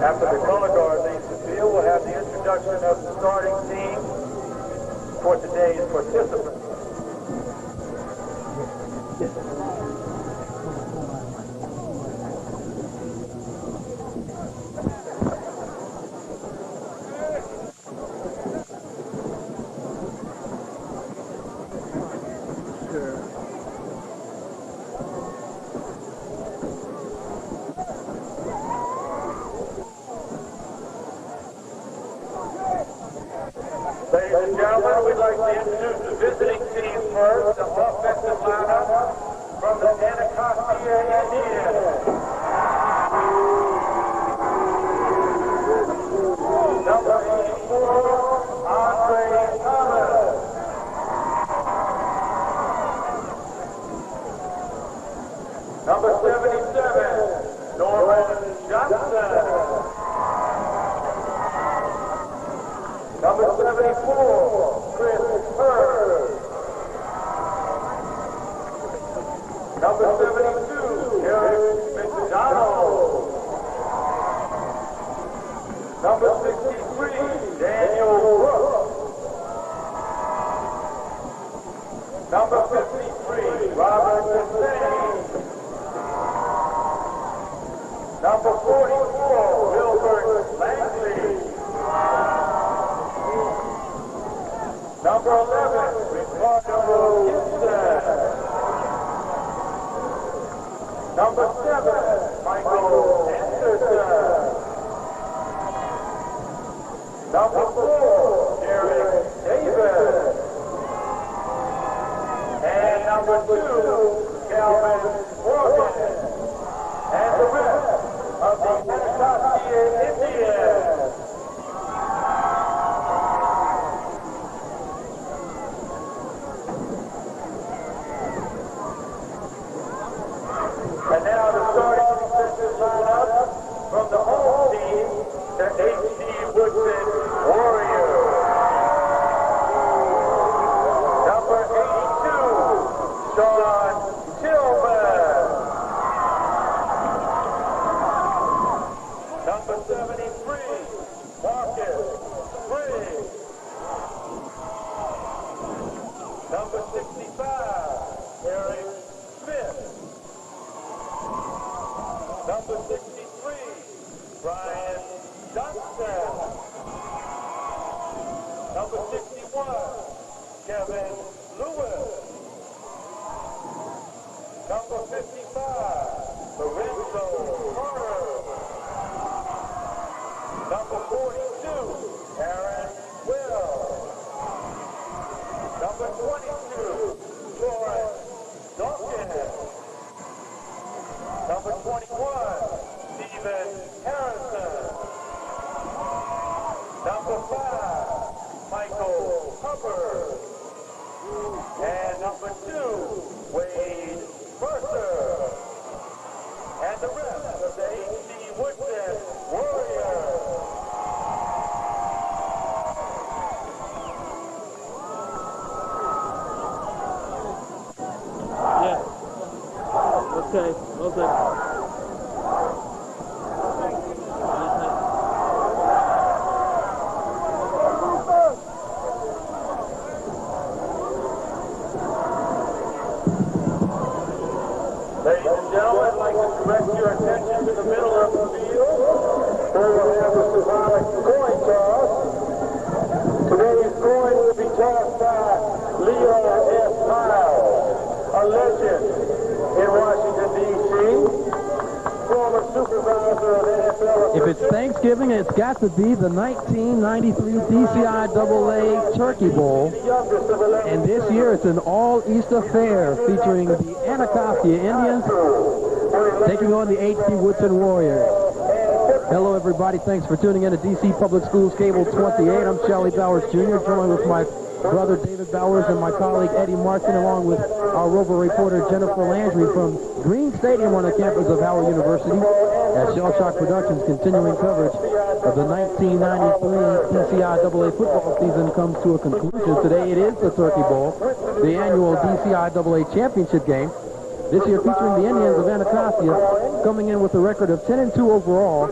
After the color guard leaves the field, we'll have the introduction of the starting team for today's participants. Ladies and gentlemen, we'd like to introduce the visiting team first, the offensive lineup from the Anacostia Indians. Number 84, Andre Thomas. Number 77, Norman Johnson. Number 74, Chris Hurd. Number 72, Eric McDonald. Number 63, Daniel Brooks. Number 53, Robert Hussein. Number 44, Wilbert Langley. Number 11, Ricardo Gibson. Number 7, Michael Anderson. Number 4, Eric Davis. And number 2, Calvin Morgan. And the rest of the Anacostia Indians. And now the starting defensive lineup from the home team, the HD Woodson Warriors. Number 82, Sean Tillman. Number 73, Marcus Briggs. Number 65, Eric Smith. Number 63, Brian Johnson. Number 61, Kevin Lewis. Number 55, Lorenzo Carter. Number 42, Aaron Will. Number 22, Lawrence Dawkins. Number 21, Stephen Harrison. Number 5, Michael Hubbard. And number 2, Wade Mercer. And the rest of the HD Woodson Warriors. Yeah. Okay. Okay. Ladies and gentlemen, I'd like to direct your attention to the middle of the field, where we'll have a symbolic coin toss. Today's coin will be tossed by Leon S. Miles, a legend in Washington, D.C., former supervisor of NFL. If it's Thanksgiving, it's got to be the 1993 DCIAA Turkey Bowl. And this year it's an all-Easter fair featuring the Anacostia Indians taking on the HD Woodson Warriors. Hello, everybody. Thanks for tuning in to DC Public Schools Cable 28. I'm Charlie Bowers Jr., joined with my brother David Bowers and my colleague Eddie Martin, along with our Rover reporter Jennifer Landry from Green Stadium on the campus of Howard University, as Shell Shock Productions continuing coverage of the 1993 DCIAA football season comes to a conclusion. Today it is the Turkey Bowl, the annual DCIAA championship game. This year featuring the Indians of Anacostia, coming in with a record of 10-2 overall,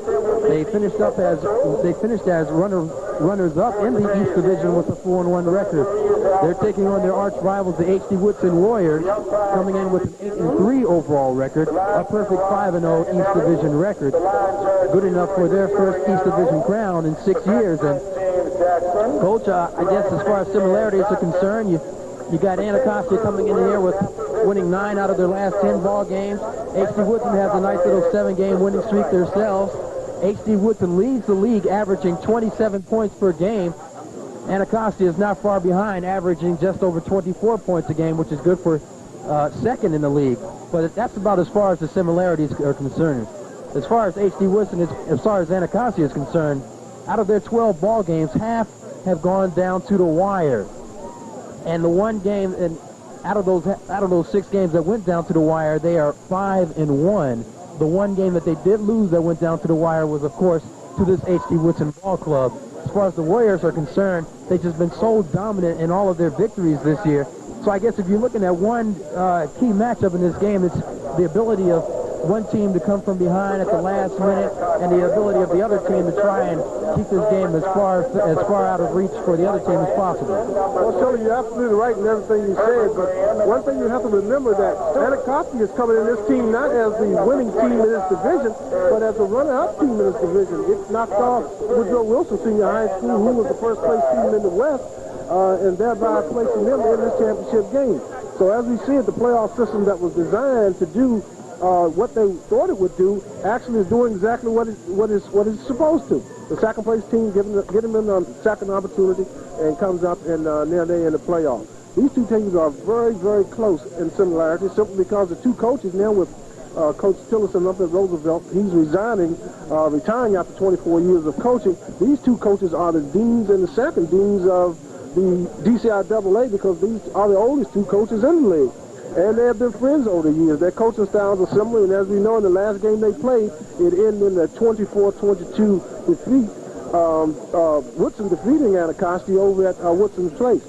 They finished as runners-up in the East Division with a 4-1 record. They're taking on their arch rivals, the H.D. Woodson Warriors, coming in with an 8-3 overall record, a perfect 5-0 East Division record, good enough for their first East Division crown in 6 years. And Coach, I guess as far as similarities are concerned, you got Anacostia coming in here with winning 9 out of their last 10 ball games. H.D. Woodson has a nice little 7-game winning streak themselves. H.D. Woodson leads the league, averaging 27 points per game. Anacostia is not far behind, averaging just over 24 points a game, which is good for second in the league. But that's about as far as the similarities are concerned. As far as H.D. Woodson, as far as Anacostia is concerned, out of their 12 ball games, half have gone down to the wire. And the one game, and out of those 6 games that went down to the wire, they are 5-1. The one game that they did lose that went down to the wire was, of course, to this H.D. Woodson ball club. As far as the Warriors are concerned, they've just been so dominant in all of their victories this year. So I guess if you're looking at one key matchup in this game, it's the ability of one team to come from behind at the last minute and the ability of the other team to try and keep this game as far out of reach for the other team as possible. Well, Shirley, you're absolutely right in everything you said, but one thing you have to remember that Anacostia is coming in this team not as the winning team in this division, but as a runner-up team in this division. It knocked off Woodrow Wilson Senior High School, who was the first-place team in the West, and thereby placing them in this championship game. So as we see it, the playoff system that was designed to do what they thought it would do actually is doing exactly what it's supposed to. The second place team getting them a second opportunity and comes up and now they're in the playoff. These two teams are very, very close in similarity simply because the two coaches now with Coach Tillison up at Roosevelt, he's retiring after 24 years of coaching. These two coaches are the deans and the second deans of the DCIAA because these are the oldest two coaches in the league. And they have been friends over the years. Their coaching styles are similar, and as we know in the last game they played, it ended in a 24-22 defeat, Woodson defeating Anacostia over at Woodson's place.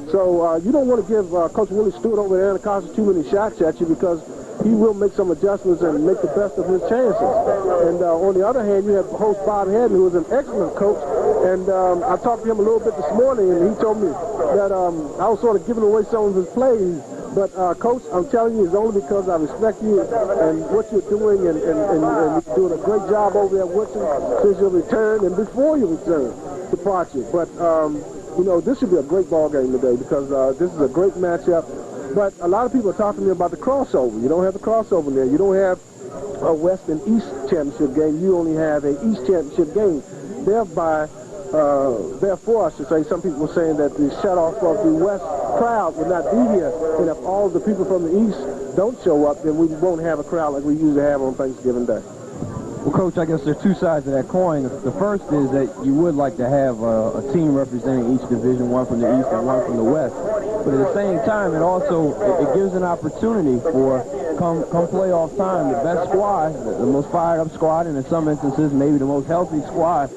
So you don't want to give Coach Willie Stewart over at Anacostia too many shots at you because he will make some adjustments and make the best of his chances. And on the other hand, you have host Bob Haddon, who is an excellent coach. And I talked to him a little bit this morning, and he told me that I was sort of giving away some of his plays. But, Coach, I'm telling you, it's only because I respect you and what you're doing, and you're doing a great job over there at Woodson since your return and before your return departure. But, you know, this should be a great ball game today because this is a great matchup. But a lot of people are talking to me about the crossover. You don't have the crossover there. You don't have a West and East championship game. You only have an East championship game. Therefore, I should say, some people were saying that the shut-off of the West crowd would not be here. And if all the people from the East don't show up, then we won't have a crowd like we usually have on Thanksgiving Day. Well, Coach, I guess there's two sides of that coin. The first is that you would like to have a team representing each division, one from the East and one from the West. But at the same time, it gives an opportunity for come playoff time, the best squad, the most fired-up squad, and in some instances maybe the most healthy squad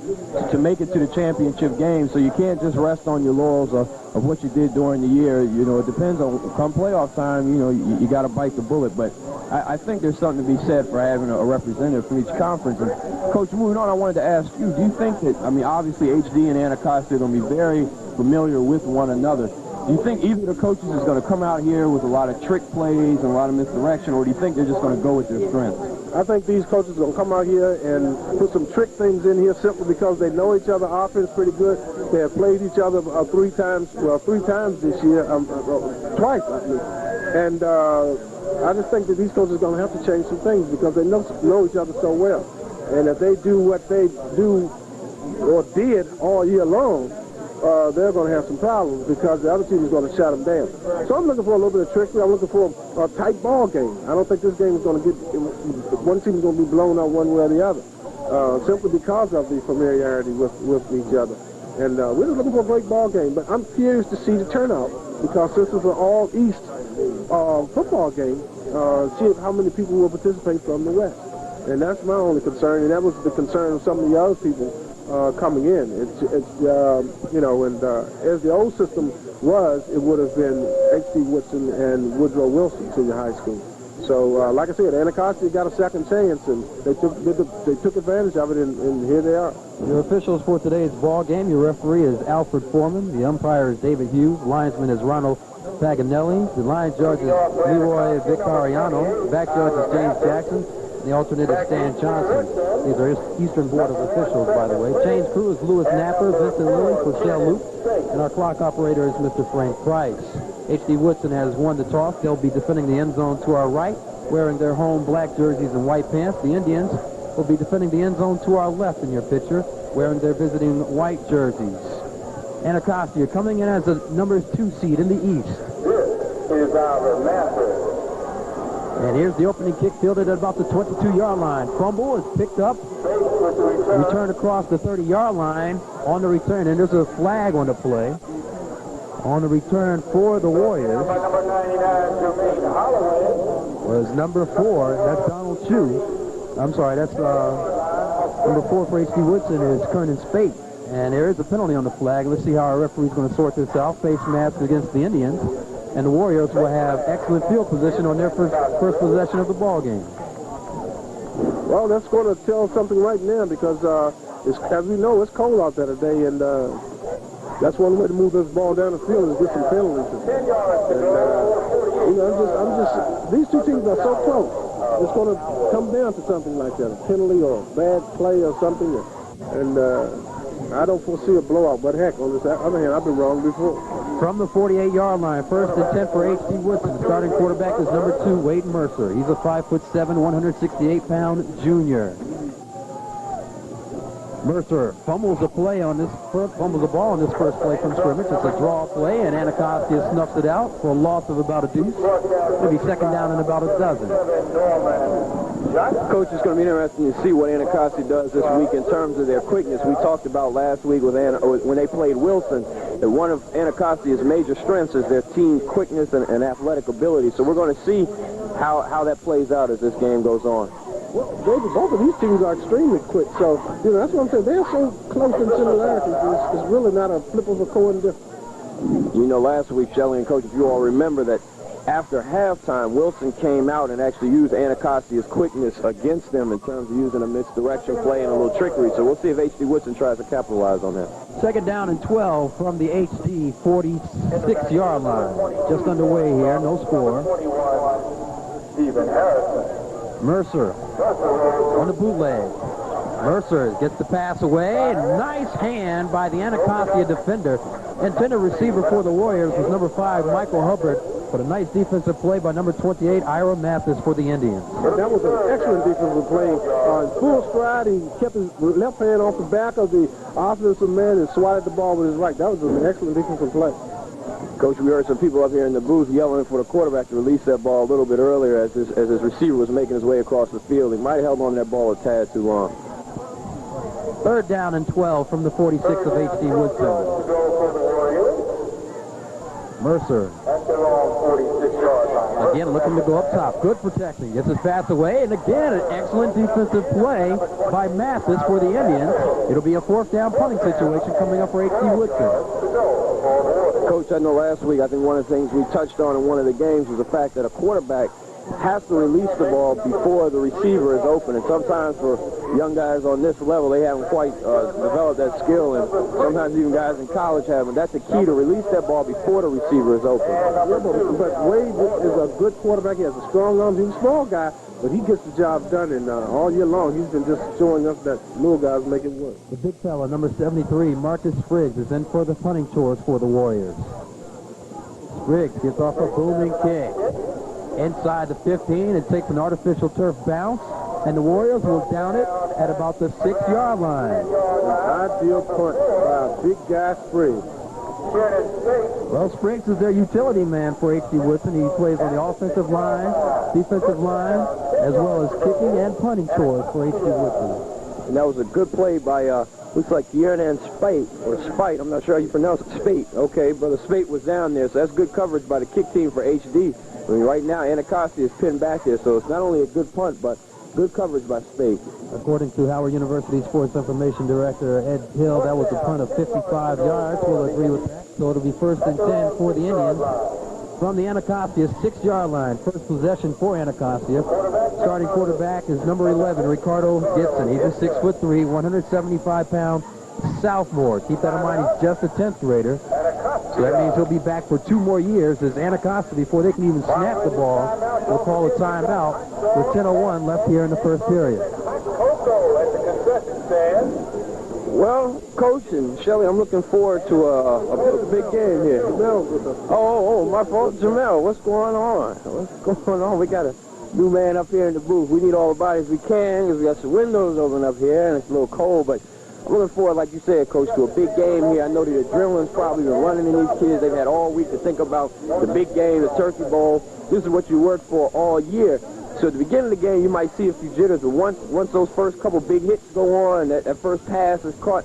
to make it to the championship game. So you can't just rest on your laurels of what you did during the year. You know, it depends on come playoff time. You know, you got to bite the bullet. But I think there's something to be said for having a representative from each conference. And Coach, moving on, I wanted to ask you: do you think that? I mean, obviously HD and Anacostia are going to be very familiar with one another. Do you think either of the coaches is going to come out here with a lot of trick plays and a lot of misdirection, or do you think they're just going to go with their strengths? I think these coaches are going to come out here and put some trick things in here simply because they know each other offense pretty good. They have played each other three times this year, twice, I think. And I just think that these coaches are going to have to change some things because they know each other so well. And if they do what they do or did all year long, they're going to have some problems because the other team is going to shut them down. So I'm looking for a little bit of trickery. I'm looking for a tight ball game. I don't think this game is going to one team is going to be blown out one way or the other, simply because of the familiarity with each other. And we're just looking for a great ball game. But I'm curious to see the turnout because this is an all-East football game. See how many people will participate from the West. And that's my only concern, and that was the concern of some of the other people coming in. You know, and as the old system was, it would have been H.D. Woodson and Woodrow Wilson Senior High School. So, like I said, Anacostia got a second chance, and they took advantage of it, and here they are. Your officials for today's ball game, your referee is Alfred Foreman. The umpire is David Hughes. Linesman is Ronald Paganelli. The line judge is Leroy Vicariano. The back judge is James Jackson. And the alternate is Stan Johnson. These are Eastern Board of Officials, by the way. Chains crew is Louis Napper, Vincent Lilly, Purcell Luke, and our clock operator is Mr. Frank Price. H.D. Woodson has won the toss. They'll be defending the end zone to our right, wearing their home black jerseys and white pants. The Indians will be defending the end zone to our left in your picture, wearing their visiting white jerseys. Anacostia coming in as the number 2 seed in the East. This is our Masters. And here's the opening kick fielded at about the 22-yard line. Fumble is picked up. Return across the 30-yard line on the return. And there's a flag on the play. On the return for the Warriors Number 99, Jermaine Holloway. was number 4. That's Donald Chu. I'm sorry, that's number 4 for H.D. Woodson is Kernan Spate. And there is a penalty on the flag. Let's see how our referee's going to sort this out. Face mask against the Indians. And the Warriors will have excellent field position on their first possession of the ball game. Well, that's going to tell something right now because, as we know, it's cold out there today, and that's one way to move this ball down the field is get some penalties. And, you know, these two teams are so close. It's going to come down to something like that, a penalty or a bad play or something. And I don't foresee a blowout, but heck, on this other hand, I've been wrong before. From the 48-yard line, 1st and 10 for H.D. Woodson. The starting quarterback is number 2, Wade Mercer. He's a 5'7", 168-pound junior. Mercer fumbles the ball on this first play from scrimmage. It's a draw play, and Anacostia snuffs it out for a loss of about a deuce. It'll be second down and about a dozen. Coach, it's going to be interesting to see what Anacostia does this week in terms of their quickness. We talked about last week with when they played Wilson that one of Anacostia's major strengths is their team quickness and athletic ability. So we're going to see how that plays out as this game goes on. Well, David, both of these teams are extremely quick, so you know that's what I'm saying. They're so close in similarities. It's really not a flip of a coin difference. You know, last week, Shelley and Coach, if you all remember that after halftime, Wilson came out and actually used Anacostia's quickness against them in terms of using a misdirection play and a little trickery. So we'll see if H.D. Woodson tries to capitalize on that. Second down and 12 from the H.D. 46-yard line. Just underway here, no score. Stephen Harrison. Mercer on the bootleg. Mercer gets the pass away. Nice hand by the Anacostia defender. Intended receiver for the Warriors was number 5, Michael Hubbard. But a nice defensive play by number 28, Ira Mathis for the Indians. That was an excellent defensive play. In full stride, he kept his left hand off the back of the offensive man and swatted the ball with his right. That was an excellent defensive play. Coach, we heard some people up here in the booth yelling for the quarterback to release that ball a little bit earlier as his receiver was making his way across the field. He might have held on to that ball a tad too long. Third down and 12 from the 46 of H.D. Woodson. Mercer. Again, looking to go up top. Good protection. Gets his pass away. And again, an excellent defensive play by Mathis for the Indians. It'll be a 4th down punting situation coming up for H.D. Woodson. Coach, I know last week, I think one of the things we touched on in one of the games was the fact that a quarterback has to release the ball before the receiver is open. And sometimes for young guys on this level, they haven't quite developed that skill. And sometimes even guys in college haven't. That's the key, to release that ball before the receiver is open. Yeah, but Wade is a good quarterback. He has a strong arm. He's a small guy, but he gets the job done. And all year long, he's been just showing us that little guys make it work. The big fella, number 73, Marcus Spriggs, is in for the punting chores for the Warriors. Spriggs gets off a booming kick. Inside the 15, it takes an artificial turf bounce, and the Warriors will down it at about the 6-yard line. An ideal punt by a big guy, Spriggs. Well, Spriggs is their utility man for H.D. Woodson. He plays on the offensive line, defensive line, as well as kicking and punting chores for H.D. Woodson. And that was a good play by, looks like Yernan Spate, or Spite. I'm not sure how you pronounce it. Spate. Okay, Brother Spate was down there, so that's good coverage by the kick team for H.D. I mean, right now, Anacostia is pinned back there, so it's not only a good punt, but good coverage by Spate. According to Howard University Sports Information Director Ed Hill, that was a punt of 55 yards. We'll agree with that. So it'll be 1st and 10 for the Indians from the Anacostia 6-yard line. First possession for Anacostia. Starting quarterback is number 11, Ricardo Gibson. He's a 6'3", 175-pound sophomore. Keep that in mind, he's just a 10th grader. So that means he'll be back for 2 more years as Anacostia, before they can even snap the ball, will call a timeout with 10:01 left here in the first period. Well, Coach and Shelly, I'm looking forward to a big game here. Oh, my fault. Jamel, what's going on? What's going on? We got a new man up here in the booth. We need all the bodies we can because we got some windows open up here and it's a little cold, but I'm looking forward, like you said, Coach, to a big game here. I know the adrenaline's probably been running in these kids. They've had all week to think about the big game, the Turkey Bowl. This is what you worked for all year. So at the beginning of the game, you might see a few jitters, but once those first couple big hits go on, that first pass is caught,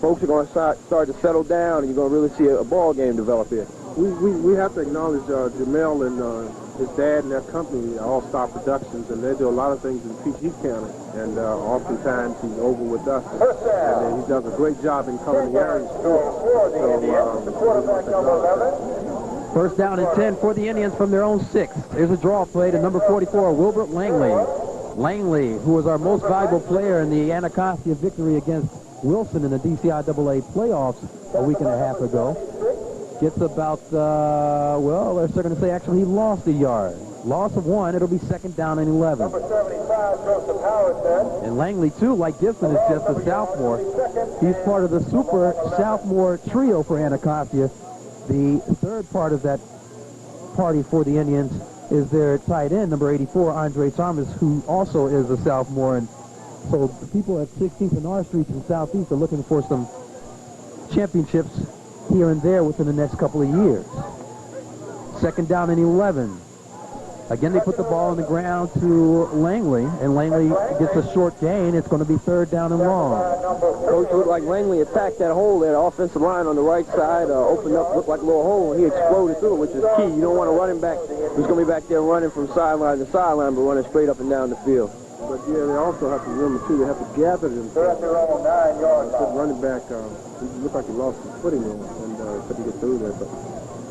folks are going to start to settle down, and you're going to really see a ball game develop here. We have to acknowledge Jamel and his dad and their company, All Star Productions, and they do a lot of things in PG County, and oftentimes he's over with us, and he does a great job in covering the areas too. First down and 10 for the Indians from their own 6. Here's a draw play to number 44, Wilbert Langley. Langley, who was our most valuable player in the Anacostia victory against Woodson in the DCIAA playoffs a week and a half ago, gets about, well, they're going to say actually he lost a yard. Loss of 1, it'll be second down and 11. And Langley, too, like Gibson, is just a sophomore. He's part of the super sophomore trio for Anacostia. The third part of that party for the Indians is their tight end, number 84, Andre Thomas, who also is a sophomore. And so the people at 16th and R Streets in Southeast are looking for some championships here and there within the next couple of years. Second down and 11. Again, they put the ball on the ground to Langley, and Langley gets a short gain. It's going to be third down and long. Coach, looked like Langley attacked that hole there, the offensive line on the right side, opened up, looked like a little hole, and he exploded through it, which is key. You don't want a running back who's going to be back there running from sideline to sideline, but running straight up and down the field. But, yeah, they also have to remember, too, they have to gather themselves. The running back, he looked like he lost his footing there, and couldn't get through there. But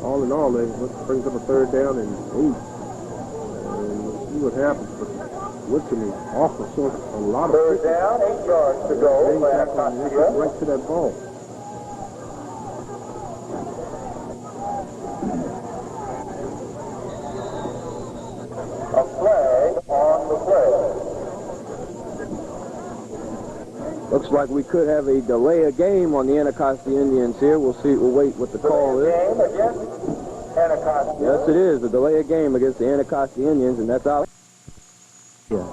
all in all, they brings up a third down and 8. See what happens, but Woodson is awful short. A lot of third down, 8 yards to go. Right to that ball. A flag on the play. Looks like we could have a delay of game on the Anacostia Indians here. We'll see. We'll wait what the call is. Game against Anacostia. Yes, it is. A delay of game against the Anacostia Indians, and that's out. Yeah.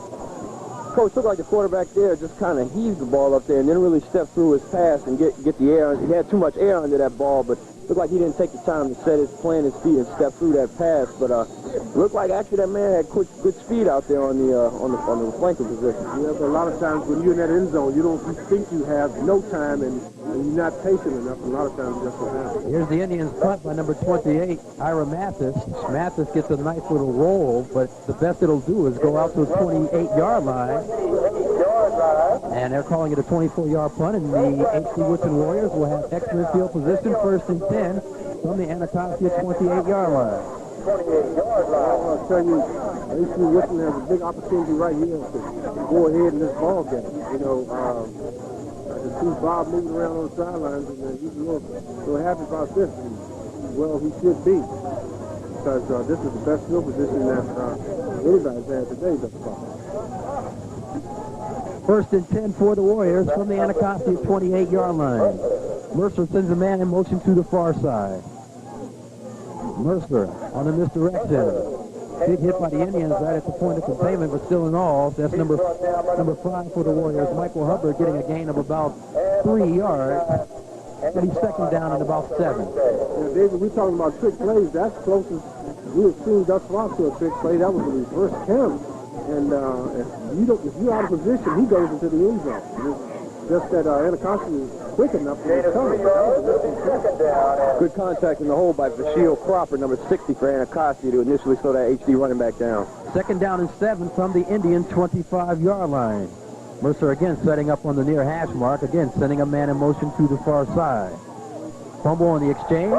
Coach, looked like the quarterback there just kind of heaved the ball up there and didn't really step through his pass and get the air. He had too much air under that ball, but looked like he didn't take the time to plant his feet and step through that pass. But looked like actually that man had good speed out there on the flanking position. Yeah, but a lot of times when you're in that end zone, you think you have no time and you're not patient enough. A lot of times that's what happens. Here's the Indians punt by number 28, Ira Mathis. Mathis gets a nice little roll, but the best it'll do is go out to a 28-yard line. And they're calling it a 24-yard punt, and the H.C. Woodson Warriors will have excellent field position, first and 10 from the Anacostia 28-yard line. 28-yard line. I'll tell you, H.C. Woodson has a big opportunity right here to go ahead in this ball game. You know, I can see Bob moving around on the sidelines, and he's a little happy about this. And, well, he should be, because this is the best field position that anybody's had today thus far. First and 10 for the Warriors from the Anacostia 28-yard line. Mercer sends a man in motion to the far side. Mercer on a misdirection. Big hit by the Indians right at the point of containment, but still in all. That's number 5 for the Warriors. Michael Hubbard getting a gain of about 3 yards. But he's second down and about 7. Yeah, David, we're talking about trick plays. That's closest we have seen thus far to a trick play. That was a reverse count. And if you're out of position, he goes into the end zone. It's just that Anacostia is quick enough to recover. Good contact in the hole by Vashiel Cropper, number 60 for Anacostia, to initially slow that HD running back down. Second down and 7 from the Indian 25-yard line. Mercer again setting up on the near hash mark, again sending a man in motion to the far side. Fumble on the exchange,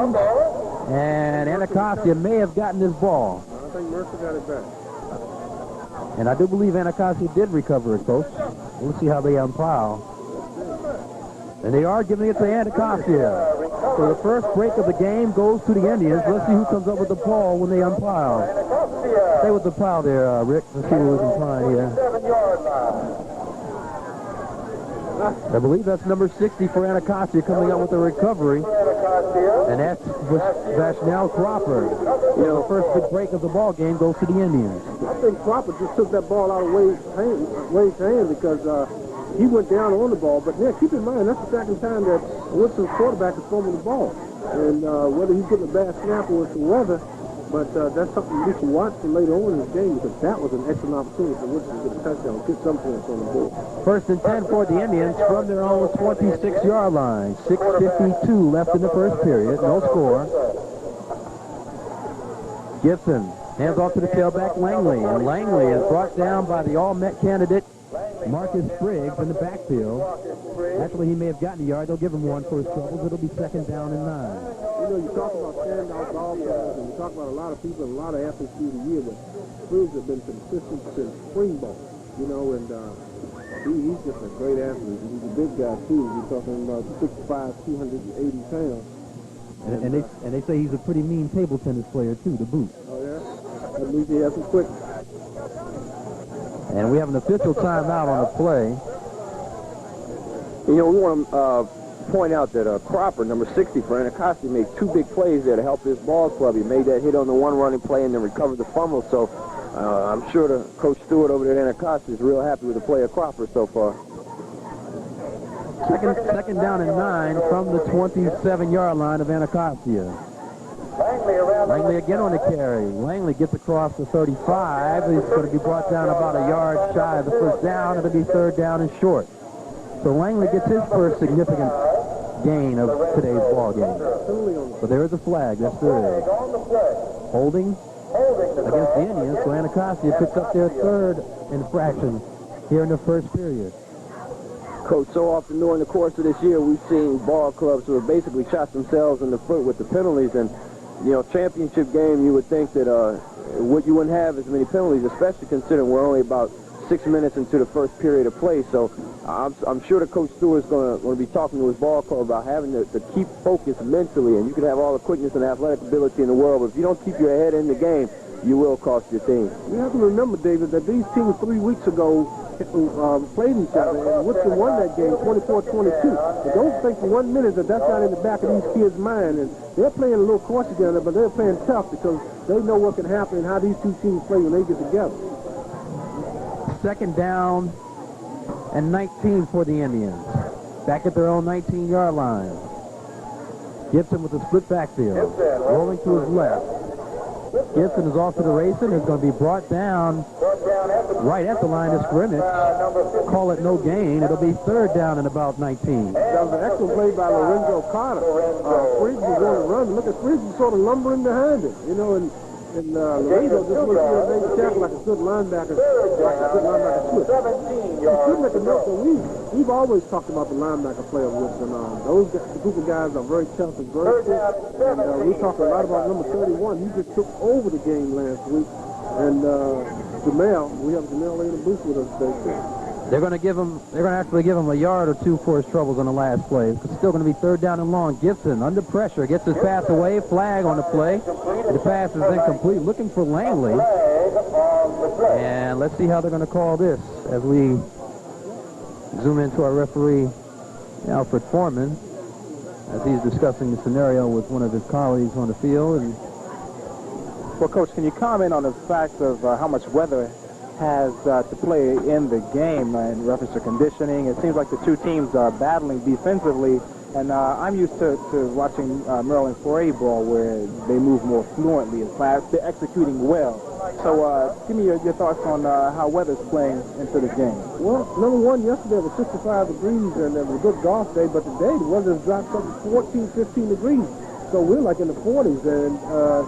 And Anacostia may have gotten this ball. I think Mercer got it back. And I do believe Anacostia did recover it, Coach. We'll see how they umpire. And they are giving it to Anacostia. So the first break of the game goes to the Indians. Let's see who comes up with the ball when they umpire. Stay with the pile there, Rick. Let's see what we can find here. I believe that's number 60 for Anacostia coming up with the recovery. And that's Vashnell Cropper. You know, the first big break of the ball game goes to the Indians. I think Cropper just took that ball out of Wade's hand because he went down on the ball. But yeah, keep in mind, that's the second time that Woodson's quarterback is throwing the ball. And whether he's getting a bad snap or it's the weather, but that's something you can watch for later on in the game because that was an excellent opportunity for Woodson to get a touchdown, get some points on the board. First and 10 for the Indians from their own 26-yard line. 6:52 left in the first period. No score. Gibson hands off to the tailback, Langley. And Langley is brought down by the All-Met candidate, Marcus Briggs, in the backfield. Actually, he may have gotten a yard. They'll give him one for his troubles. It'll be second down and 9. You know, you talk about standout ball players, and you talk about a lot of people and a lot of athletes through the year, but Briggs has been consistent since spring ball, you know, and he's just a great athlete. He's a big guy, too. You're talking about 6'5", 280 pounds. And they say he's a pretty mean table tennis player, too, to boot. Oh, yeah? That means he has some quick. And we have an official timeout on the play. You know, we want to point out that Cropper, number 60 for Anacostia, made 2 big plays there to help his ball club. He made that hit on the one running play and then recovered the fumble. So I'm sure the Coach Stewart over there at Anacostia is real happy with the play of Cropper so far. Second down and 9 from the 27-yard line of Anacostia. Langley again on the carry. Langley gets across the 35. He's going to be brought down about a yard shy of the first down. It'll be third down and short. So Langley gets his first significant gain of today's ball game. But there is a flag. Yes, there is. Holding against the Indians. So Anacostia picks up their third infraction here in the first period. Coach, so often during the course of this year, we've seen ball clubs who have basically shot themselves in the foot with the penalties. And, you know, championship game, you would think that you wouldn't have as many penalties, especially considering we're only about 6 minutes into the first period of play. So I'm sure that Coach Stewart's going to be talking to his ball club about having to keep focus mentally. And you can have all the quickness and athletic ability in the world, but if you don't keep your head in the game, you will cost your team. We have to remember, David, that these teams 3 weeks ago played each other, and Woodson won that game 24-22. But don't think for 1 minute that that's not in the back of these kids' mind. And they're playing a little course together, but they're playing tough because they know what can happen and how these two teams play when they get together. Second down and 19 for the Indians. Back at their own 19-yard line. Gibson with the split backfield. Rolling to his left. Gibson is off to the races. Is going to be brought down right at the line of scrimmage. Call it no gain. It'll be third down and about 19. That was an excellent play by Lorenzo Carter. Friggs was going to run. Look at Friggs sort of lumbering behind him, you know, and Lorenzo just went through and made the tackle like a good linebacker, switch. You should make a note that we've always talked about the linebacker play of Woodson. Those group of guys are very tough and very quick, and we talked a lot about number 31. He just took over the game last week, and Jamel, we have Jamel in the booth with us today too. They're going to actually give him a yard or two for his troubles on the last play. It's still going to be third down and long. Gibson under pressure gets his pass away. Flag on the play. The pass is incomplete. Looking for Langley. And let's see how they're going to call this as we zoom into our referee, Alfred Foreman, as he's discussing the scenario with one of his colleagues on the field. And well, Coach, can you comment on the fact of how much weather has to play in the game in reference to conditioning? It seems like the two teams are battling defensively, and I'm used to watching Maryland 4A ball where they move more fluently and fast. They're executing well. So give me your thoughts on how weather's playing into this game. Well, number one, yesterday was 65 degrees, and it was a good golf day, but today the weather's dropped up to 14, 15 degrees. So we're like in the 40s, and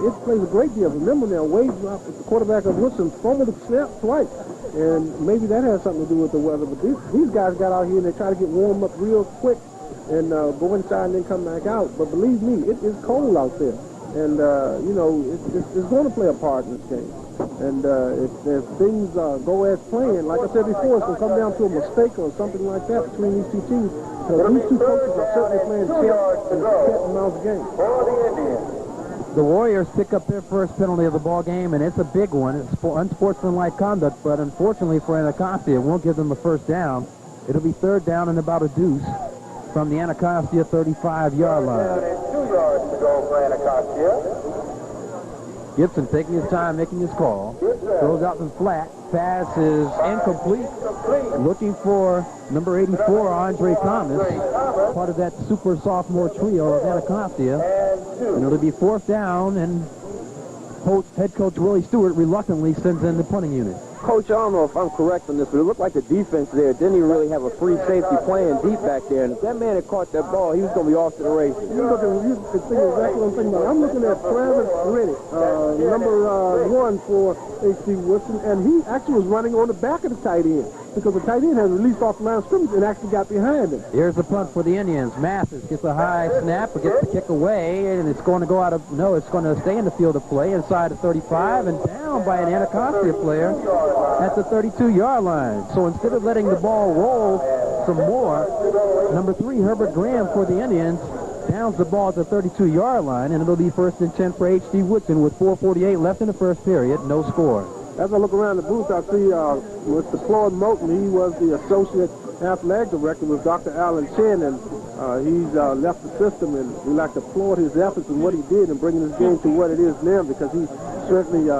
it plays a great deal. Remember now, Wade, the quarterback of Woodson, fumbled the snap twice, and maybe that has something to do with the weather. But these guys got out here and they try to get warmed up real quick and go inside and then come back out. But believe me, it is cold out there. And, you know, it's going to play a part in this game. And if things go as planned, like I said before, it's going to come down to a mistake or something like that between these two teams. Because these two coaches are certainly playing cat and mouse game. The Warriors pick up their first penalty of the ball game, and it's a big one. It's unsportsmanlike conduct, but unfortunately for Anacostia, it won't give them a first down. It'll be third down and about a deuce from the Anacostia 35-yard line. 2 yards to go for Anacostia. Gibson taking his time, making his call. Throws out the flat. Pass is incomplete. Looking for number 84, Andre Thomas, part of that super sophomore trio of Anacostia. And it'll be fourth down, and head coach Willie Stewart reluctantly sends in the punting unit. Coach, I don't know if I'm correct on this, but it looked like the defense there didn't even really have a free safety playing deep back there. And if that man had caught that ball, he was going to be off to the races. You can think exactly what I'm thinking about. I'm looking at Travis Riddick, number 1 for H.D. Woodson, and he actually was running on the back of the tight end because the tight end has released off the line of scrimmage and actually got behind him. Here's the punt for the Indians. Mathis gets a high snap, but gets the kick away, and it's going to go out of, no, it's going to stay in the field of play inside the 35 and down by an Anacostia player at the 32-yard line. So instead of letting the ball roll some more, number 3, Herbert Graham for the Indians, downs the ball at the 32-yard line, and it'll be first and 10 for H.D. Woodson with 4:48 left in the first period, no score. As I look around the booth, I see Mr. Claude Moulton. He was the associate athletic director with Dr. Alan Chen, and he's left the system, and we like to applaud his efforts and what he did in bringing this game to what it is now, because he certainly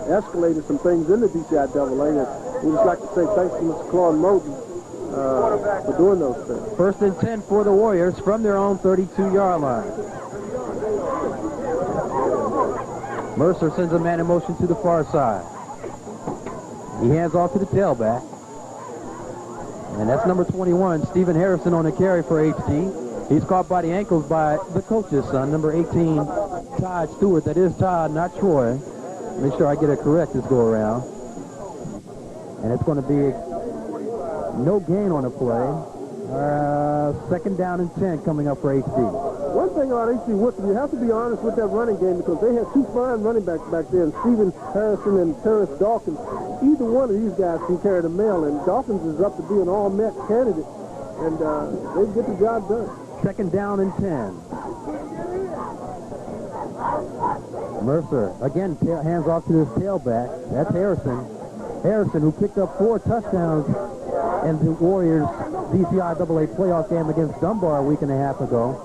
escalated some things in the DCIAA, and we just like to say thanks to Mr. Claude Moulton for doing those things. First and 10 for the Warriors from their own 32-yard line. Mercer sends a man in motion to the far side. He hands off to the tailback. And that's number 21, Stephen Harrison, on the carry for HD. He's caught by the ankles by the coach's son, number 18, Todd Stewart. That is Todd, not Troy. Make sure I get it correct this go-around. And it's going to be no gain on the play. Second down and 10 coming up for HD. One thing about H.D. Woodson, you have to be honest with that running game, because they had 2 fine running backs back there, Stephen Harrison and Terrence Dawkins. Either one of these guys can carry the mail, and Dawkins is up to be an all-Met candidate, and they get the job done. Second down and 10. Mercer again hands off to his tailback. That's Harrison. Harrison, who picked up 4 touchdowns in the Warriors' DCIAA playoff game against Dunbar a week and a half ago.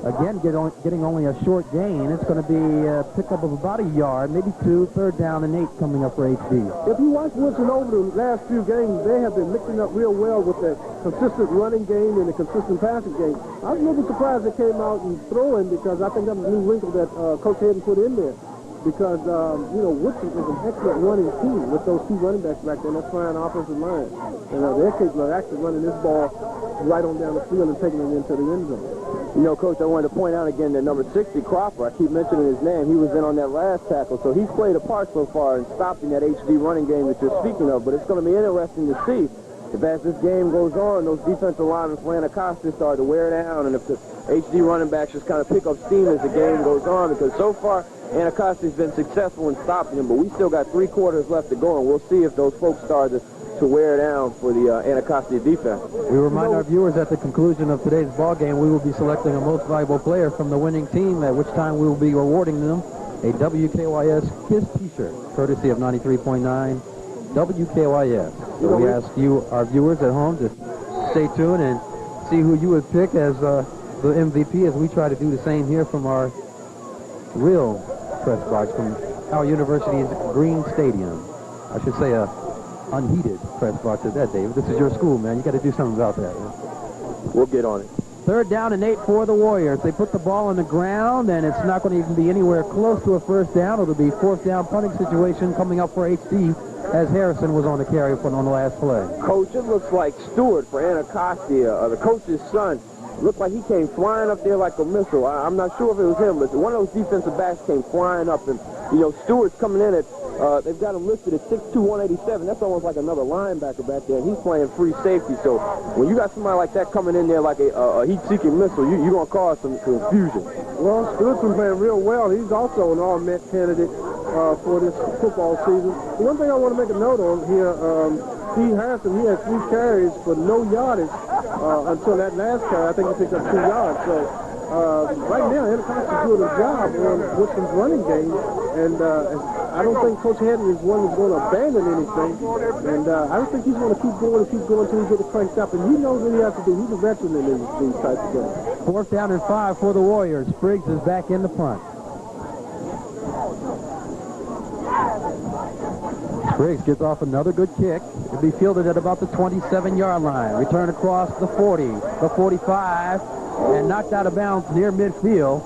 Again, getting only a short gain. It's going to be a pickup of about a yard, maybe 2, third down and 8 coming up for HD. If you watch Woodson over the last few games, they have been mixing up real well with the consistent running game and the consistent passing game. I was a little bit surprised they came out and throwing, because I think that was a new wrinkle that Coach Hayden put in there. Because, you know, Woodson is an excellent running team with those 2 running backs back there, and that's fine offensive line. And they're capable of actually running this ball right on down the field and taking it into the end zone. You know, Coach, I wanted to point out again that number 60, Cropper, I keep mentioning his name. He was in on that last tackle, so he's played a part so far in stopping that HD running game that you're speaking of. But it's going to be interesting to see if, as this game goes on, those defensive linemen for Anacostia start to wear down, and if the HD running backs just kind of pick up steam as the game goes on, because so far Anacostia's been successful in stopping them, but we still got 3 quarters left to go, and we'll see if those folks start to wear down for the Anacostia defense. We remind our viewers at the conclusion of today's ball game, we will be selecting a most valuable player from the winning team, at which time we will be awarding them a WKYS Kiss T-shirt, courtesy of 93.9 WKYS. So we ask you, our viewers at home, to stay tuned and see who you would pick as the MVP, as we try to do the same here from our real press box from our university's Green Stadium. I should say unheated press box at that, David. This is your school, man. You got to do something about that. Man. We'll get on it. Third down and 8 for the Warriors. They put the ball on the ground, and it's not going to even be anywhere close to a first down. It'll be fourth down punting situation coming up for HD, as Harrison was on the carry on the last play. Coach, it looks like Stewart for Anacostia, the coach's son, looked like he came flying up there like a missile. I'm not sure if it was him, but one of those defensive backs came flying up, and, you know, Stewart's coming in at They've got him listed at 6'2", 187. That's almost like another linebacker back there, and he's playing free safety. So when you got somebody like that coming in there like a heat-seeking missile, you're going to cause some confusion. Well, Woodson playing real well. He's also an all-Met candidate for this football season. The one thing I want to make a note on here, Steve Harrison, he had 3 carries for no yardage until that last carry. I think he picked up 2 yards. So right now, Anacostia is doing a job on Woodson's running game, and I don't think Coach Henry is one that's going to abandon anything, and I don't think he's going to keep going until he gets it cranked up, and he knows what he has to do. He's a veteran in these types of games. 4th down and 5 for the Warriors. Briggs is back in the punt. Briggs gets off another good kick. It'll be fielded at about the 27-yard line. Return across the 40, the 45, and knocked out of bounds near midfield.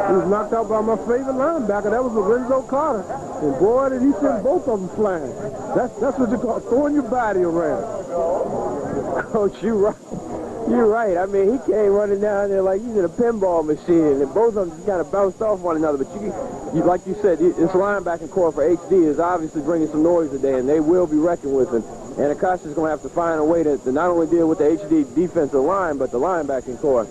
He was knocked out by my favorite linebacker. That was Lorenzo Carter. And boy, did he send both of them flying. That's what you call throwing your body around. Coach, you're right. You're right. I mean, he came running down there like he's in a pinball machine, and both of them just kind of bounced off one another. But you like you said, this linebacking core for HD is obviously bringing some noise today, and they will be reckoned with him. And Anacostia is going to have to find a way to not only deal with the HD defensive line, but the linebacking core.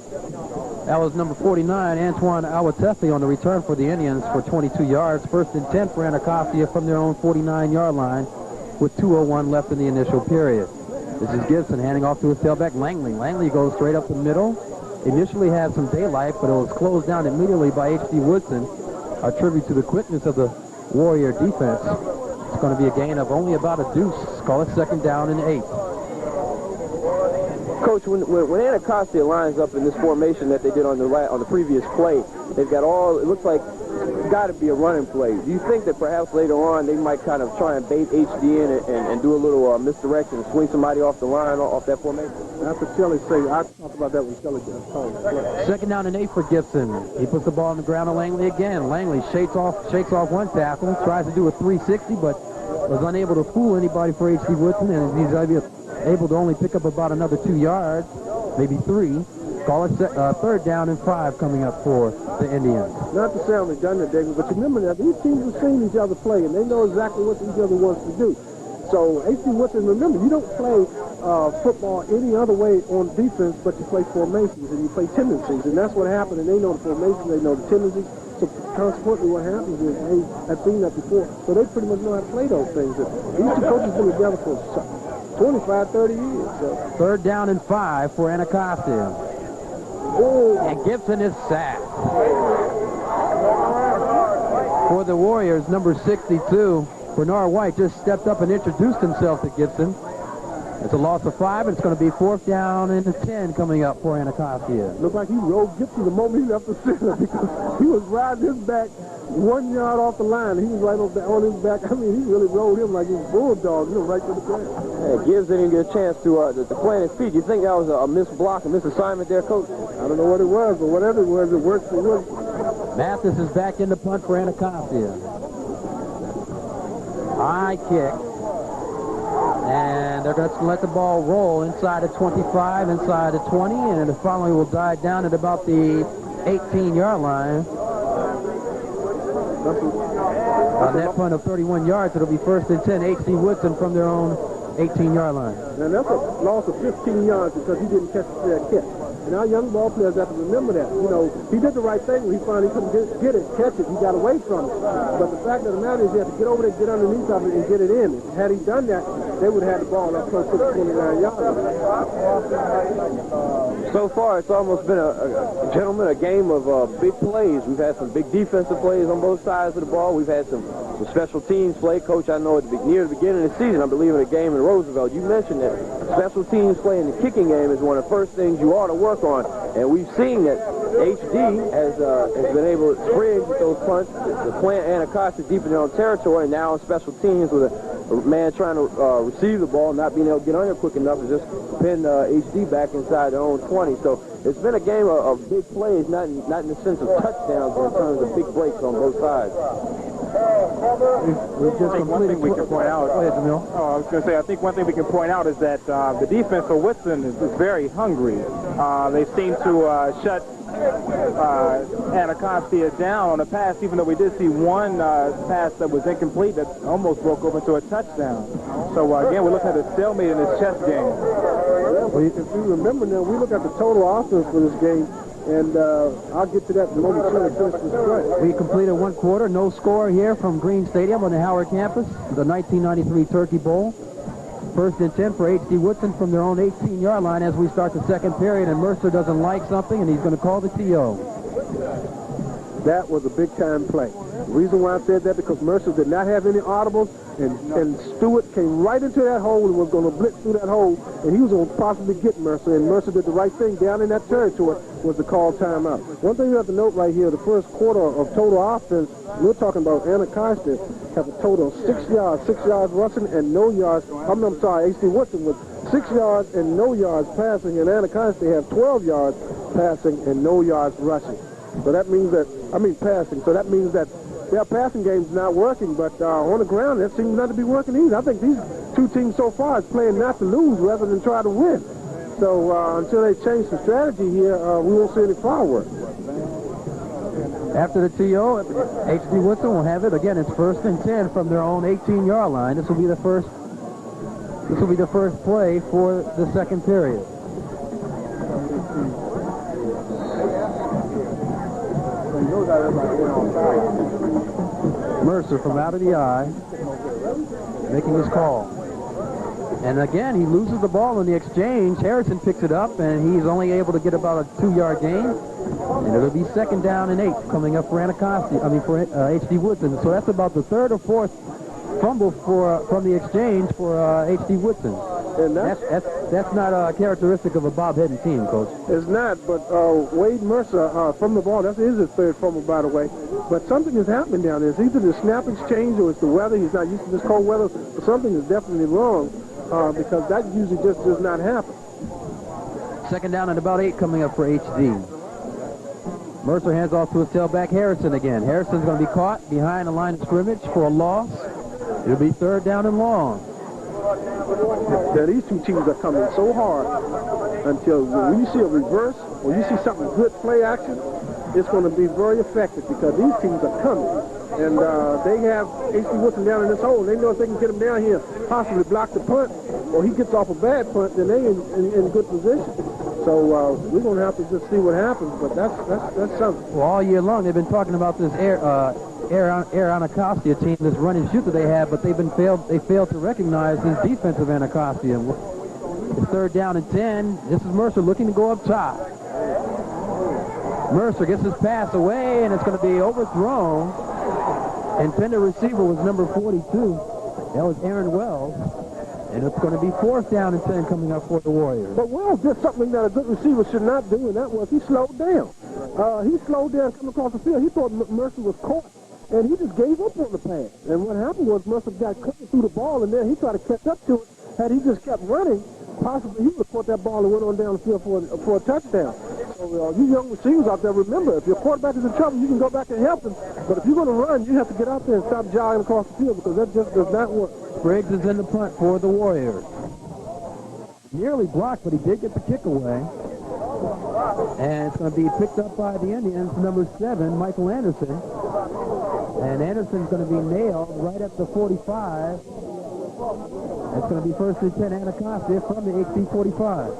That was number 49, Antoine Awatefi, on the return for the Indians for 22 yards. 1st and 10 for Anacostia from their own 49-yard line with 2:01 left in the initial period. This is Gibson handing off to his tailback, Langley. Langley goes straight up the middle. Initially had some daylight, but it was closed down immediately by H.D. Woodson, a tribute to the quickness of the Warrior defense. It's going to be a gain of only about a deuce. Call it 2nd down and 8. Coach, when Anacostia lines up in this formation that they did on the previous play, they've got it looks like it's got to be a running play. Do you think that perhaps later on they might kind of try and bait HD in and do a little misdirection and swing somebody off the line, off that formation? After Kelly say, I talked about that when Kelly got called. 2nd down and 8 for Gibson. He puts the ball on the ground to Langley again. Langley shakes off one tackle, tries to do a 360, but was unable to fool anybody for H.D. Woodson, and he's able to only pick up about another 2 yards, maybe 3. Call it 3rd down and 5 coming up for the Indians. Not to sound redundant, David, but you remember that these teams have seen each other play, and they know exactly what each other wants to do. So H.D. Woodson, remember, you don't play football any other way on defense, but you play formations and you play tendencies, and that's what happened. And they know the formations, they know the tendencies. So consequently, what happens is, hey, I've seen that before. So they pretty much know how to play those things. And these 2 coaches have been together for 25, 30 years. So. 3rd down and 5 for Anacostia. And Gibson is sacked. For the Warriors, number 62, Bernard White just stepped up and introduced himself to Gibson. It's a loss of 5, and it's going to be 4th down and 10 coming up for Anacostia. Looked like he rolled Gibson the moment he left the center because he was riding his back 1 yard off the line. He was right on his back. I mean, he really rolled him like he was a bulldog, right to the ground. Yeah, Gibbs didn't get a chance to play on his feet. You think that was a missed block, a missed assignment there, Coach? I don't know what it was, but whatever it was, it worked for him. Mathis is back in the punt for Anacostia. High kick. And they're going to let the ball roll inside of 25, inside of 20, and it finally will die down at about the 18-yard line. On that punt of 31 yards, it'll be 1st and 10, H.D. Woodson from their own 18-yard line. And that's a loss of 15 yards because he didn't catch the catch. And our young ball players have to remember that. You know, he did the right thing when he finally couldn't get it, catch it. He got away from it. But the fact of the matter is he had to get over there, get underneath of it, and get it in. Had he done that, they would have had the ball up close to the 29 yards. So far, it's almost been a game of big plays. We've had some big defensive plays on both sides of the ball. We've had some special teams play. Coach, I know near the beginning of the season, I believe in a game in Roosevelt, you mentioned that special teams play in the kicking game is one of the first things you ought to work on. And we've seen that HD has been able to sprig with those punts, to plant Anacostia deep in their own territory, and now on special teams with a man trying to receive the ball, not being able to get under quick enough to just pin HD back inside their own 20. So it's been a game of big plays, not in the sense of touchdowns, but in terms of big breaks on both sides. I think one thing we can point out. Go ahead, Jamil. I was going to say, I think one thing we can point out is that the defense for Woodson is very hungry. They seem to shut Anacostia down on a pass, even though we did see one pass that was incomplete that almost broke over to a touchdown. So, again, we're looking at a stalemate in this chess game. If you remember now, we look at the total offense for this game, and I'll get to that momentarily finish this play. We completed one quarter, no score here from Green Stadium on the Howard campus, the 1993 Turkey Bowl. First and 10 for H.D. Woodson from their own 18-yard line as we start the second period, and Mercer doesn't like something, and he's going to call the TO. That was a big-time play. The reason why I said that, because Mercer did not have any audibles, and Stewart came right into that hole and was going to blitz through that hole, and he was going to possibly get Mercer, and Mercer did the right thing down in that territory, was to call timeout. One thing you have to note right here, the first quarter of total offense, we're talking about Anacostia, have a total of 6 yards rushing and no yards. I'm sorry, H.D. Woodson with 6 yards and no yards passing, and Anacostia have 12 yards passing and no yards rushing. So that means that, passing. So that means that their passing game's not working, but on the ground, that seems not to be working either. I think these two teams so far is playing not to lose rather than try to win. So until they change the strategy here, we won't see any fireworks. After the TO, H.D. Woodson will have it. Again, it's first and 10 from their own 18-yard line. This will be the first play for the second period. Mercer from out of the eye, making his call. And again, he loses the ball in the exchange. Harrison picks it up, and he's only able to get about a 2-yard gain. And it'll be second down and 8 coming up for for H.D. Woodson. So that's about the third or fourth fumble from the exchange for H.D. Woodson. And that's not characteristic of a Bob Hedden team, Coach. It's not, but Wade Mercer from the ball, that is his third fumble, by the way. But something is happening down there. It's either the snap exchange or it's the weather. He's not used to this cold weather. But something is definitely wrong because that usually just does not happen. Second down and about 8 coming up for H.D. Mercer hands off to his tailback, Harrison again. Harrison's going to be caught behind the line of scrimmage for a loss. It'll be third down and long. Now, these two teams are coming so hard until when you see a reverse or you see something good play action, it's going to be very effective because these teams are coming. And they have H.D. Woodson down in this hole. They know if they can get him down here, possibly block the punt, or he gets off a bad punt, then they're in good position. So we're going to have to just see what happens, but that's something. Well, all year long they've been talking about this Air Anacostia team, this run and shoot that they have, but they failed to recognize this defensive Anacostia. It's third down and 10. This is Mercer looking to go up top. Mercer gets his pass away, and it's going to be overthrown. Intended receiver was number 42. That was Aaron Wells. And it's going to be fourth down and 10 coming up for the Warriors. But Wells did something that a good receiver should not do, and that was he slowed down. He slowed down coming across the field. He thought Mercer was caught, and he just gave up on the pass. And what happened was Mercer got cut through the ball, and then he tried to catch up to it. Had he just kept running, possibly he would have caught that ball and went on down the field for a touchdown. So you young receivers out there, remember, if your quarterback is in trouble, you can go back and help him. But if you're going to run, you have to get out there and stop jogging across the field because that just does not work. Briggs is in the punt for the Warriors. Nearly blocked, but he did get the kick away. And it's going to be picked up by the Indians, number 7, Michael Anderson. And Anderson's going to be nailed right at the 45. It's going to be first and 10 Anacostia from the H.D. 45.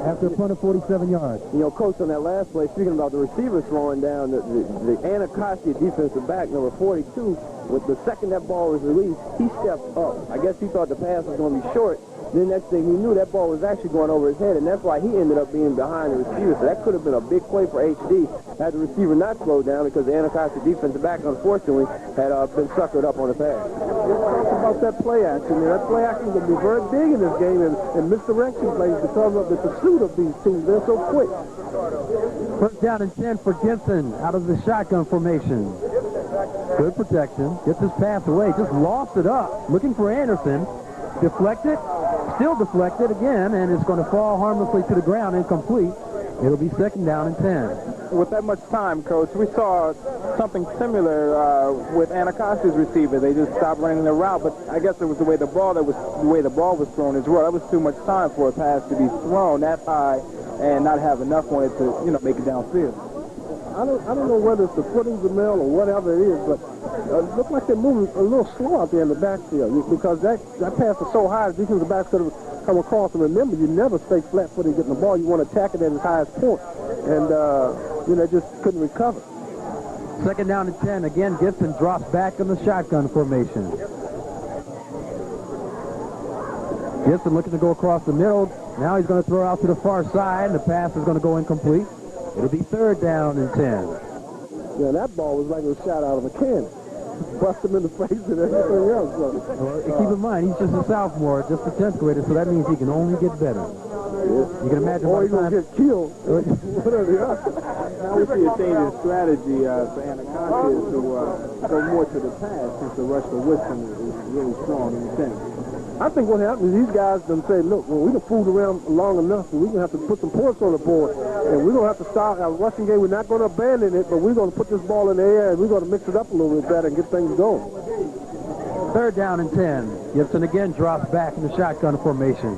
After a punt of 47 yards. You know, Coach, on that last play, speaking about the receivers slowing down, the Anacostia defensive back, number 42, with the second that ball was released, he stepped up. I guess he thought the pass was going to be short. Then next thing he knew, that ball was actually going over his head, and that's why he ended up being behind the receiver. So that could have been a big play for H.D. had the receiver not slowed down because the Anacostia defensive back, unfortunately, had been suckered up on the pass. Talk about that play action. That play action is going to be very big in this game, and misdirection plays because of the pursuit of these teams. They're so quick. First down and 10 for Gibson out of the shotgun formation. Good protection. Gets his pass away. Just lost it up. Looking for Anderson. Deflected. Still deflected again, and it's going to fall harmlessly to the ground, incomplete. It'll be second down and 10. With that much time, Coach, we saw something similar with Anacostia's receiver. They just stopped running the route, but I guess it was the way the ball was thrown as well. That was too much time for a pass to be thrown that high and not have enough on it to, make it downfield. I don't know whether it's the footings of Mel or whatever it is, but it looked like they're moving a little slow out there in the backfield because that pass is so high, the defensive backs could have come across. And remember, you never stay flat-footed getting the ball. You want to attack it at its highest point. And, just couldn't recover. Second down and 10. Again, Gibson drops back in the shotgun formation. Gibson looking to go across the middle. Now he's going to throw out to the far side. The pass is going to go incomplete. It'll be third down and 10. Yeah, that ball was like a shot out of a cannon. Bust him in the face and everything else. So. Well, keep in mind, he's just a sophomore, just a 10th grader, so that means he can only get better. Yeah. You can imagine or he's going to get killed. What are the odds? Now we see a change in strategy for Anacostia to go more to the pass since the rush for Woodson is really strong and intense. I think what happens is these guys done say, look, well, we done fooled around long enough, and we're going to have to put some points on the board, and we're going to have to start our rushing game. We're not going to abandon it, but we're going to put this ball in the air, and we're going to mix it up a little bit better and get things going. Third down and 10. Gibson again drops back in the shotgun formation.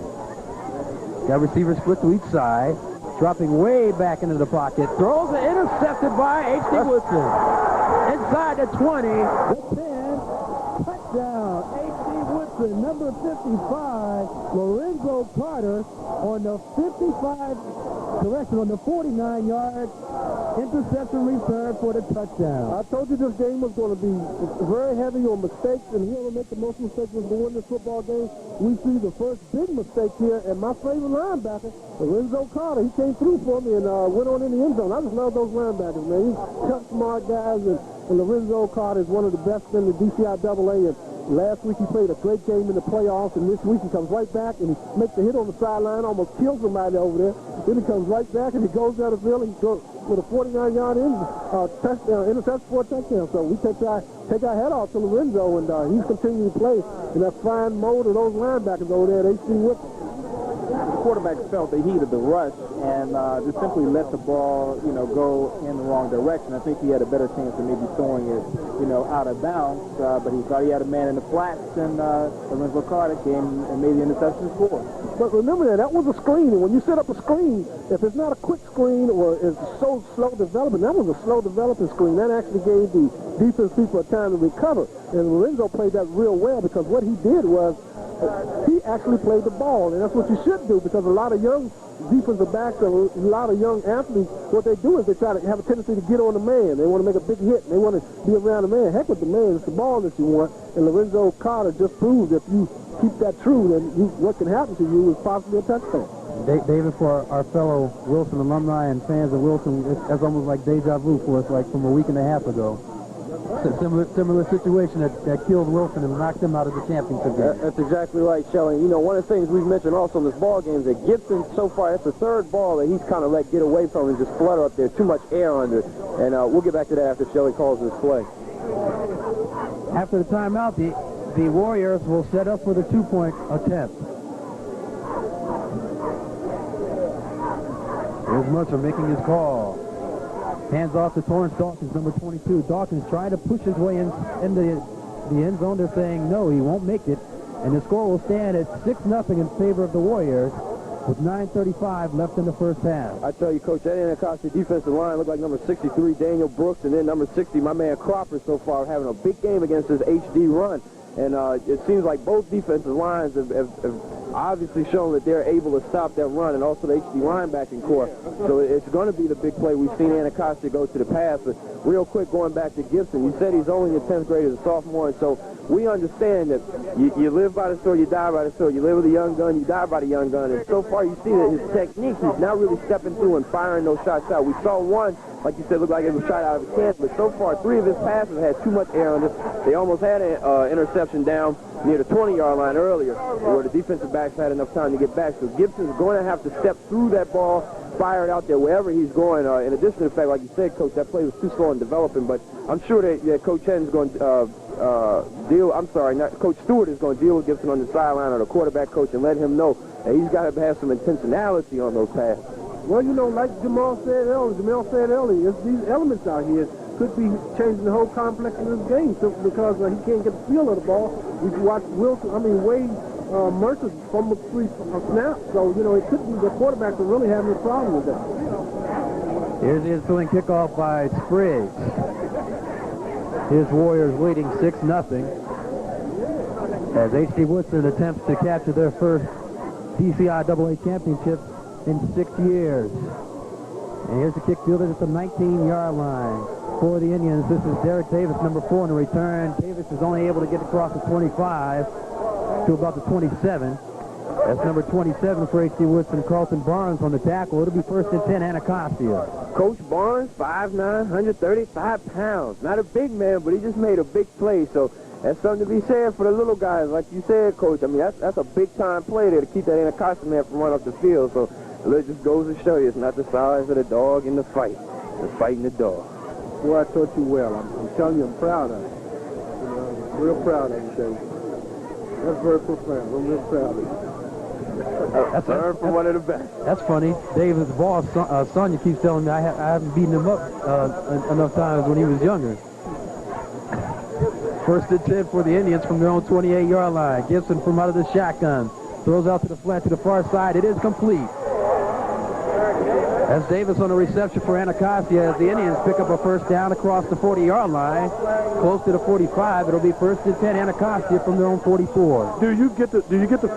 Got receivers split to each side, dropping way back into the pocket. Throws it intercepted by H.D. Woodson. Inside the 20, the 10, touchdown. H.D. Woodson, number 55, Lorenzo Carter on the 49-yard interception return for the touchdown. I told you this game was going to be very heavy on mistakes, and whoever make the most mistakes was going to win this football game. We see the first big mistake here, and my favorite linebacker, Lorenzo Carter, he came through for me and went on in the end zone. I just love those linebackers, man. He's tough, smart guys, and Lorenzo Carter is one of the best in the DCIAA, and last week he played a great game in the playoffs, and this week he comes right back and he makes a hit on the sideline, almost kills somebody over there. Then he comes right back and he goes down the field and he goes with a 49-yard touchdown, interception for a touchdown. So we take our head off to Lorenzo, and he's continuing to play in that fine mode of those linebackers over there at H.D. Woodson. The quarterback felt the heat of the rush and just simply let the ball, go in the wrong direction. I think he had a better chance of maybe throwing it, out of bounds, but he thought he had a man in the flats, and Lorenzo Carter came and made the interception score. But remember that was a screen, and when you set up a screen, if it's not a quick screen or it's so slow developing, that was a slow developing screen. That actually gave the defense people a time to recover, and Lorenzo played that real well because what he did was he actually played the ball, and that's what you should do because a lot of young defensive backs and a lot of young athletes, what they do is they try to have a tendency to get on the man. They want to make a big hit, and they want to be around the man. Heck with the man, it's the ball that you want, and Lorenzo Carter just proves if you keep that true, then what can happen to you is possibly a touchdown. David, for our fellow Wilson alumni and fans of Wilson, that's almost like deja vu for us, like from a week and a half ago. Similar situation that killed Wilson and knocked him out of the championship game. That's exactly right, Shelley. One of the things we've mentioned also in this ball game is that Gibson, so far, that's the third ball that he's kind of let get away from and just flutter up there. Too much air under it. And we'll get back to that after Shelley calls this play. After the timeout, the Warriors will set up for the two-point attempt. Here's Mercer making his call. Hands off to Torrance Dawkins, number 22. Dawkins trying to push his way in the end zone. They're saying no, he won't make it. And the score will stand at 6-0 in favor of the Warriors with 9:35 left in the first half. I tell you, Coach, that Anacostia defensive line looked like number 63, Daniel Brooks, and then number 60, my man Cropper, so far having a big game against this HD run. And it seems like both defensive lines have obviously shown that they're able to stop that run, and also the HD linebacking core. So it's going to be the big play. We've seen Anacostia go to the pass. But real quick, going back to Gibson, you said he's only in 10th grade as a sophomore, and so we understand that you live by the sword, you die by the sword. You live with a young gun, you die by the young gun. And so far, you see that his technique, he's now really stepping through and firing those shots out. We saw one, like you said, looked like it was shot out of a can, but so far, 3 of his passes had too much air on it. They almost had an interception down near the 20-yard line earlier, where the defensive backs had enough time to get back. So Gibson's going to have to step through that ball, fire it out there wherever he's going. In addition to the fact, like you said, Coach, that play was too slow in developing, but I'm sure that Coach Hen's going to Coach Stewart is going to deal with Gibson on the sideline, or the quarterback coach, and let him know that he's got to have some intentionality on those passes. Well, like Jamal said earlier, it's these elements out here could be changing the whole complex of this game because he can't get the feel of the ball. You watch Wade Mercer fumbled 3 snaps, so, you know, it could be the quarterbacks are really having a problem with that. Here's the ensuing kickoff by Spriggs. His Warriors leading 6-0 as H.D. Woodson attempts to capture their first DCIAA championship in 6 years. And here's the kick fielded at the 19-yard line for the Indians. This is Derek Davis, number 4 in the return. Davis is only able to get across the 25 to about the 27. That's number 27 for H.D. Woodson, Carlton Barnes on the tackle. It'll be 1st and 10, Anacostia. Coach Barnes, 5'9", 135 pounds. Not a big man, but he just made a big play. So that's something to be said for the little guys. Like you said, Coach, I mean, that's a big-time play there to keep that Anacostia man from running up the field. So it just goes to show you it's not the size of the dog in the fight. It's fighting the dog. Boy, I taught you well. I'm telling you, I'm proud of you. You know, I'm real proud of you, Dave. That's very profound. I'm real proud of you. That's from one of the best. That's funny. David's boss, Sonia, keeps telling me I haven't beaten him up enough times when he was younger. 1st and 10 for the Indians from their own 28-yard line. Gibson from out of the shotgun. Throws out to the flat to the far side. It is complete. That's Davis on the reception for Anacostia as the Indians pick up a 1st down across the 40-yard line. Close to the 45. It'll be 1st and 10 Anacostia from their own 44. Do you get the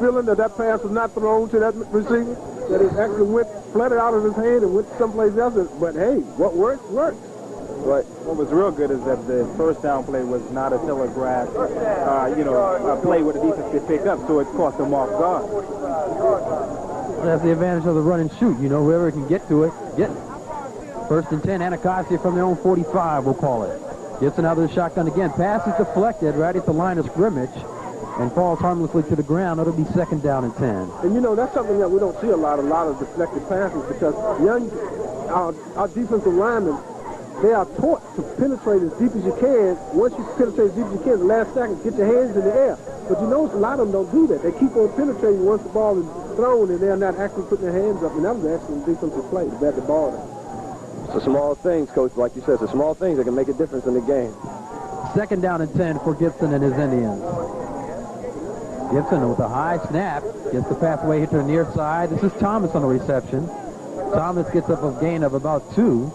feeling that pass was not thrown to that receiver? That it actually went flooded out of his hand and went someplace else? But hey, what works, works. But what was real good is that the 1st down play was not a telegraphed, a play where the defense could pick up, so it caught them off guard. That's the advantage of the run and shoot. You know, whoever can get to it, get it. 1st and 10, Anacostia from their own 45, we'll call it. Gibson out of the shotgun again. Pass is deflected right at the line of scrimmage and falls harmlessly to the ground. It'll be 2nd down and 10. And, you know, that's something that we don't see a lot of deflected passes because our defensive linemen, they are taught to penetrate as deep as you can. Once you penetrate as deep as you can, the last second, get your hands in the air. But you notice a lot of them don't do that. They keep on penetrating once the ball is thrown, and they're not actually putting their hands up. And that was an excellent defensive play to bat the ball down. It's the small things, Coach, like you said. It's the small things that can make a difference in the game. 2nd down and 10 for Gibson and his Indians. Gibson with a high snap gets the pass away hit to the near side. This is Thomas on the reception. Thomas gets up a gain of about 2.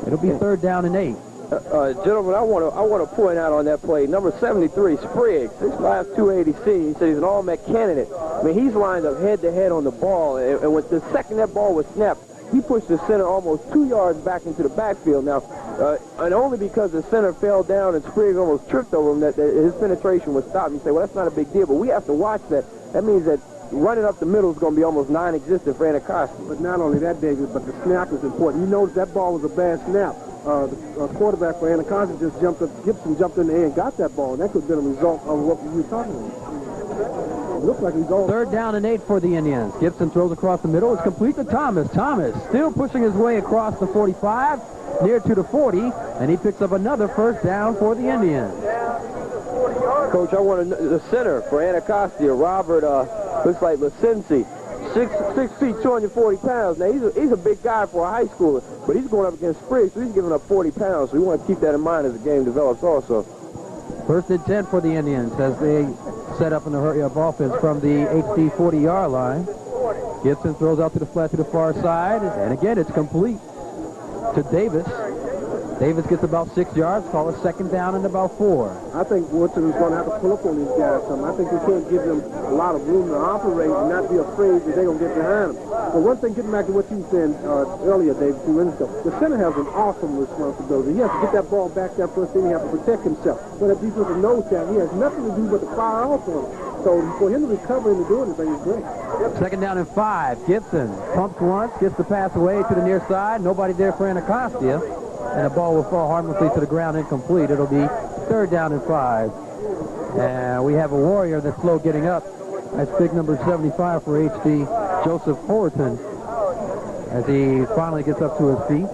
It'll be 3rd down and 8. Gentlemen, I want to point out on that play, number 73, Spriggs, 6'5", 280C. He said he's an all-Met candidate. I mean, he's lined up head-to-head on the ball, and with the second that ball was snapped, he pushed the center almost 2 yards back into the backfield. Now, and only because the center fell down and Spriggs almost tripped over him that his penetration was stopped. You say, well, that's not a big deal, but we have to watch that. That means that running up the middle is going to be almost non-existent for Anacostia. But not only that, David, but the snap is important. You notice that ball was a bad snap. The quarterback for Anacostia just jumped up. Gibson jumped in the air and got that ball, and that could have been a result of what we were talking about. It looked like he's going. 3rd down and 8 for the Indians. Gibson throws across the middle. It's complete to Thomas. Thomas still pushing his way across the 45, near to the 40, and he picks up another 1st down for the Indians. Coach, I want the center for Anacostia, Robert, looks like Licenzi. 6 feet, 240 pounds. Now, he's a big guy for a high schooler, but he's going up against Spriggs, so he's giving up 40 pounds. So we want to keep that in mind as the game develops also. 1st and 10 for the Indians as they set up in the hurry-up offense from the HD 40-yard line. Gibson throws out to the flat to the far side, and again, it's complete to Davis. Davis gets about 6 yards, call it 2nd down and about 4. I think Woodson is going to have to pull up on these guys some. I think we can't give them a lot of room to operate and not be afraid that they're going to get behind them. But one thing, getting back to what you said earlier, David, 2 minutes ago, the center has an awesome responsibility. He has to get that ball back there first thing. He has to protect himself. But that defensive nose down, he has nothing to do but to fire off on him. So for him to recover and to do anything is great. 2nd down and 5. Gibson pumps once, gets the pass away to the near side. Nobody there for Anacostia. And the ball will fall harmlessly to the ground, incomplete. It'll be 3rd down and 5. And we have a Warrior that's slow getting up. That's big number 75 for HD, Joseph Fullerton, as he finally gets up to his feet.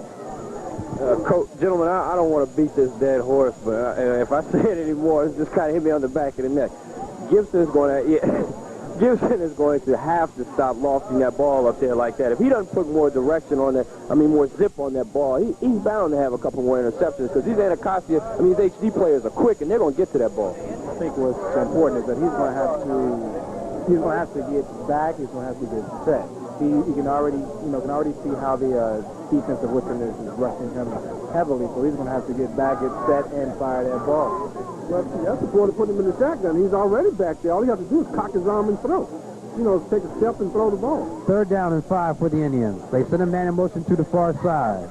Coach, gentlemen, I don't want to beat this dead horse, but if I say it anymore, it's just kind of hit me on the back of the neck. Gibson is going to have to stop lofting that ball up there like that. If he doesn't put more direction on that, more zip on that ball, he's bound to have a couple more interceptions because these Anacostia, these HD players are quick and they're going to get to that ball. I think what's important is that he's going to have to He's going to have to get back. He's going to have to get set. He can already, can already see how the defense of Woodson is rushing him heavily. So he's going to have to get back, get set, and fire that ball. Well, see, that's the point to put him in the shotgun. He's already back there. All he has to do is cock his arm and throw. Take a step and throw the ball. 3rd down and 5 for the Indians. They send a man in motion to the far side.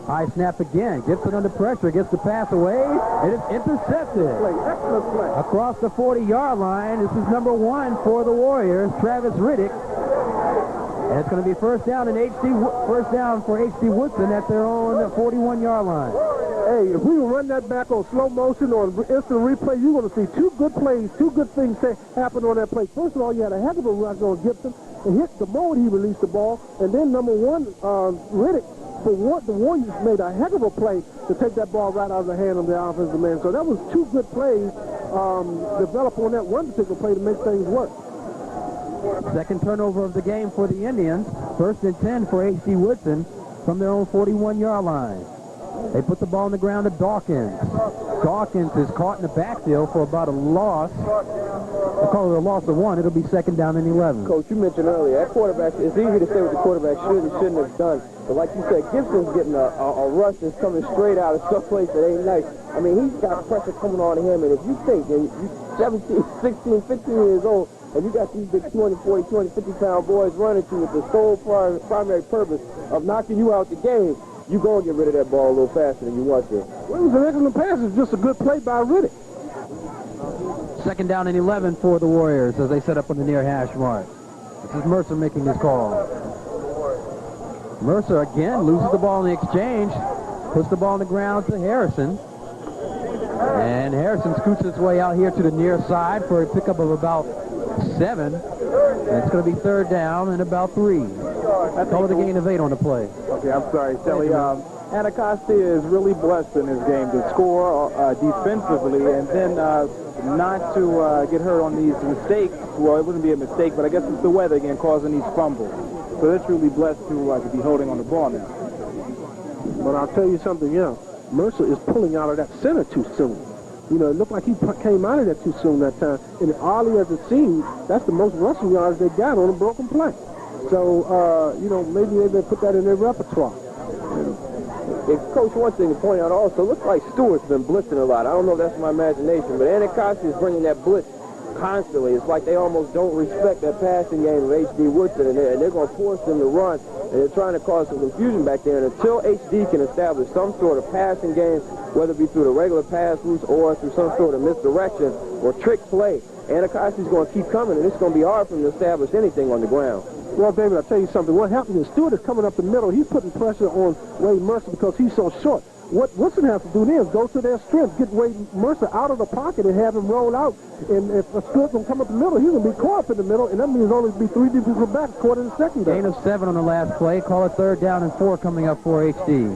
High snap again. Gibson under pressure. Gets the pass away. It is intercepted. Excellent play. Across the 40-yard line. This is number 1 for the Warriors, Travis Riddick. And it's going to be first down for H.D. Woodson at their own 41-yard line. Hey, if we run that back on slow motion or instant replay, you're going to see 2 good plays, 2 good things happen on that play. First of all, you had a heck of a rush on Gibson. And hit the moment he released the ball. And then number 1, Riddick, the Warriors made a heck of a play to take that ball right out of the hand of the offensive man. So that was 2 good plays developed on that one particular play to make things work. Second turnover of the game for the Indians. 1st and 10 for H.D. Woodson from their own 41-yard line. They put the ball on the ground to Dawkins. Dawkins is caught in the backfield for about a loss. They call it a loss of 1. It'll be 2nd down and 11. Coach, you mentioned earlier, that quarterback, it's easy to say what the quarterback should and shouldn't have done. But like you said, Gibson's getting a rush that's coming straight out of some place that ain't nice. I mean, he's got pressure coming on him, and if you think that you're 17, 16, 15 years old, and you got these big 20, 40, 20, 50-pound boys running to you with the sole primary purpose of knocking you out the game, you go and get rid of that ball a little faster than you want to. Well, it was an excellent pass. It's just a good play by Riddick. 2nd down and 11 for the Warriors as they set up on the near hash mark. This is Mercer making this call. Mercer again loses the ball in the exchange. Puts the ball on the ground to Harrison. And Harrison scoots his way out here to the near side for a pickup of about 7. And it's going to be 3rd down and about 3. Call it a gain of 8 on the play. Okay, I'm sorry, Shelly. Anacostia is really blessed in this game to score defensively and then not to get hurt on these mistakes. Well, it wouldn't be a mistake, but I guess it's the weather again causing these fumbles. So they're truly blessed to be holding on the ball now. But I'll tell you something else. Mercer is pulling out of that center too soon. It looked like he came out of that too soon that time. And as oddly as it seemed, that's the most rushing yards they got on a broken play. So, maybe they put that in their repertoire. Coach, one thing to point out also, looks like Stewart's been blitzing a lot. I don't know if that's my imagination, but Anacostia is bringing that blitz constantly. It's like they almost don't respect that passing game of H.D. Woodson, and they're going to force them to run, and they're trying to cause some confusion back there. And until H.D. can establish some sort of passing game, whether it be through the regular pass routes or through some sort of misdirection or trick play, Anacostia's going to keep coming, and it's going to be hard for him to establish anything on the ground. Well, David, I'll tell you something. What happened is Stewart is coming up the middle. He's putting pressure on Wade Mercer because he's so short. What Woodson has to do then is go to their strength, get Wade Mercer out of the pocket and have him roll out. And if Stewart's going to come up the middle, he's going to be caught up in the middle, and that means only be 3 defensive backs caught in the secondary. Gain of 7 on the last play. Call it 3rd down and 4 coming up for H.D.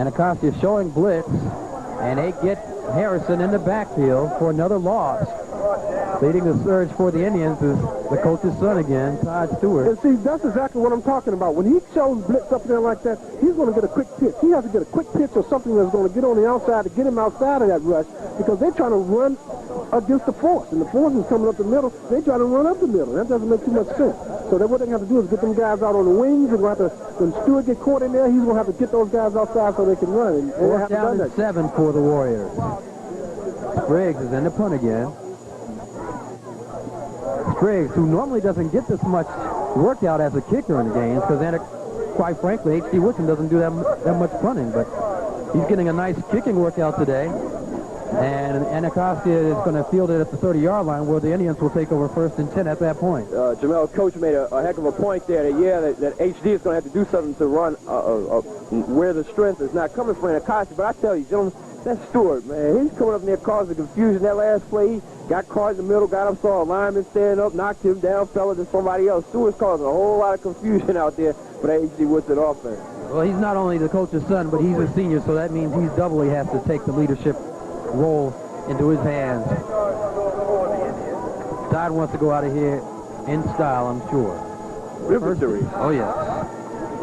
Anacostia showing blitz, and they get Harrison in the backfield for another loss. Leading the surge for the Indians is the coach's son again, Todd Stewart. And see, that's exactly what I'm talking about. When he shows blitz up there like that, he's going to get a quick pitch. He has to get a quick pitch or something that's going to get on the outside to get him outside of that rush because they're trying to run against the force. And the force is coming up the middle. They try to run up the middle. That doesn't make too much sense. So what they have to do is get them guys out on the wings. And when Stewart gets caught in there, he's going to have to get those guys outside so they can run. And 4th down and 7 for the Warriors. Spriggs is in the punt again. Spriggs, who normally doesn't get this much workout as a kicker in the games, because quite frankly, H.D. Woodson doesn't do that much punting, but he's getting a nice kicking workout today. And Anacostia is going to field it at the 30-yard line where the Indians will take over 1st and 10 at that point. Jamel, Coach made a heck of a point there that H.D. is going to have to do something to run where the strength is not coming from Anacostia. But I tell you, gentlemen, that's Stewart, man. He's coming up in there causing confusion. That last play, he got caught in the middle, saw a lineman stand up, knocked him down, fell into somebody else. Stewart's causing a whole lot of confusion out there for the H.D. Woodson offense. Well, he's not only the coach's son, but he's a senior, so that means he's doubly has to take the leadership role into his hands. Todd wants to go out of here in style, I'm sure. Victory. Oh, yes.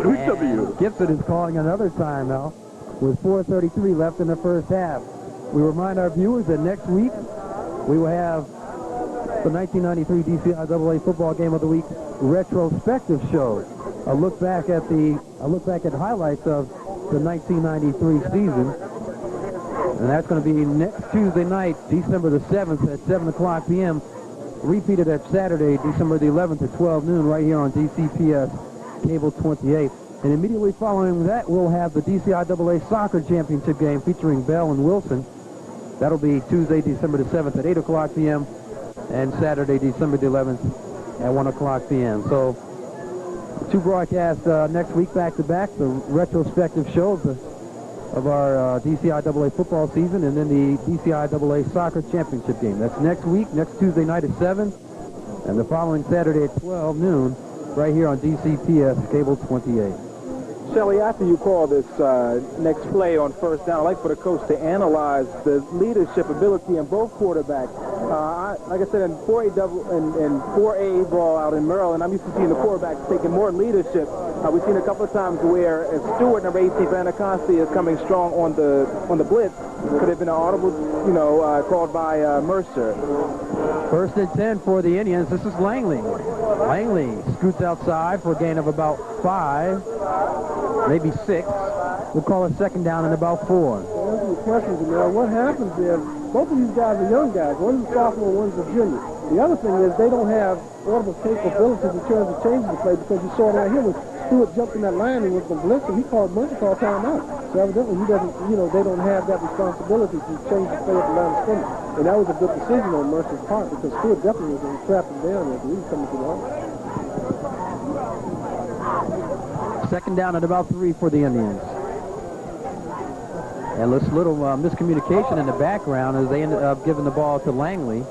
And Gibson is calling another timeout with 4:33 left in the first half. We remind our viewers that next week we will have the 1993 DCIAA Football Game of the Week retrospective show. A look back at highlights of the 1993 season. And that's going to be next Tuesday night, December the 7th at 7 o'clock p.m. Repeated at Saturday, December the 11th at 12 noon right here on DCPS Cable 28. And immediately following that, we'll have the DCIAA Soccer Championship game featuring Bell and Wilson. That'll be Tuesday, December the 7th at 8 o'clock p.m. and Saturday, December the 11th at 1 o'clock p.m. So 2 broadcasts next week back-to-back, the retrospective show of our DCIAA football season, and then the DCIAA Soccer Championship game. That's next week, next Tuesday night at 7, and the following Saturday at 12 noon, right here on DCPS Cable 28. Shelly, after you call this next play on first down, I'd like for the coach to analyze the leadership ability in both quarterbacks. Like I said, in 4A ball out in Maryland, I'm used to seeing the quarterbacks taking more leadership. We've seen a couple of times where Stewart, number 18 for Anacostia, is coming strong on the blitz. Could have been an audible, called by Mercer. First and 10 for the Indians. This is Langley. Langley scoots outside for a gain of about 5, maybe 6. We'll call it second down and about 4. Answer your question, Janelle. What happens is both of these guys are young guys. One's a sophomore, one's a junior. The other thing is they don't have audible capabilities in terms of changing the play, because you saw right here when Stewart jumped in that line and was going to blitz, and Mercer called timeout. So evidently he doesn't, they don't have that responsibility to change the play at the line of scrimmage. And that was a good decision on Mercer's part, because Stewart definitely was going to trap him down as he was coming to the line. Second down at about 3 for the Indians. And this little miscommunication in the background as they ended up giving the ball to Langley.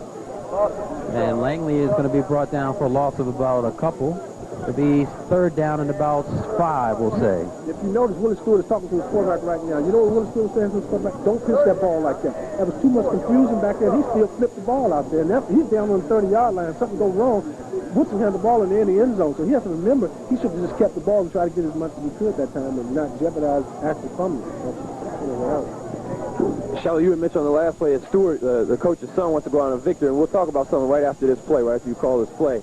And Langley is going to be brought down for a loss of about a couple. It'll be third down and about 5, we'll say. If you notice, Willie Stewart is talking to his quarterback right now. You know what Willie Stewart says to his quarterback? Don't pitch that ball like that. There was too much confusion back there. He still flipped the ball out there. And he's down on the 30-yard line. If something goes wrong, Woodson had the ball in the end zone. So he has to remember he should have just kept the ball and tried to get as much as he could that time and not jeopardize actual fumbling. Shelly, you had mentioned on the last play that Stewart, the coach's son, wants to go on a victory, and we'll talk about something right after this play, right after you call this play.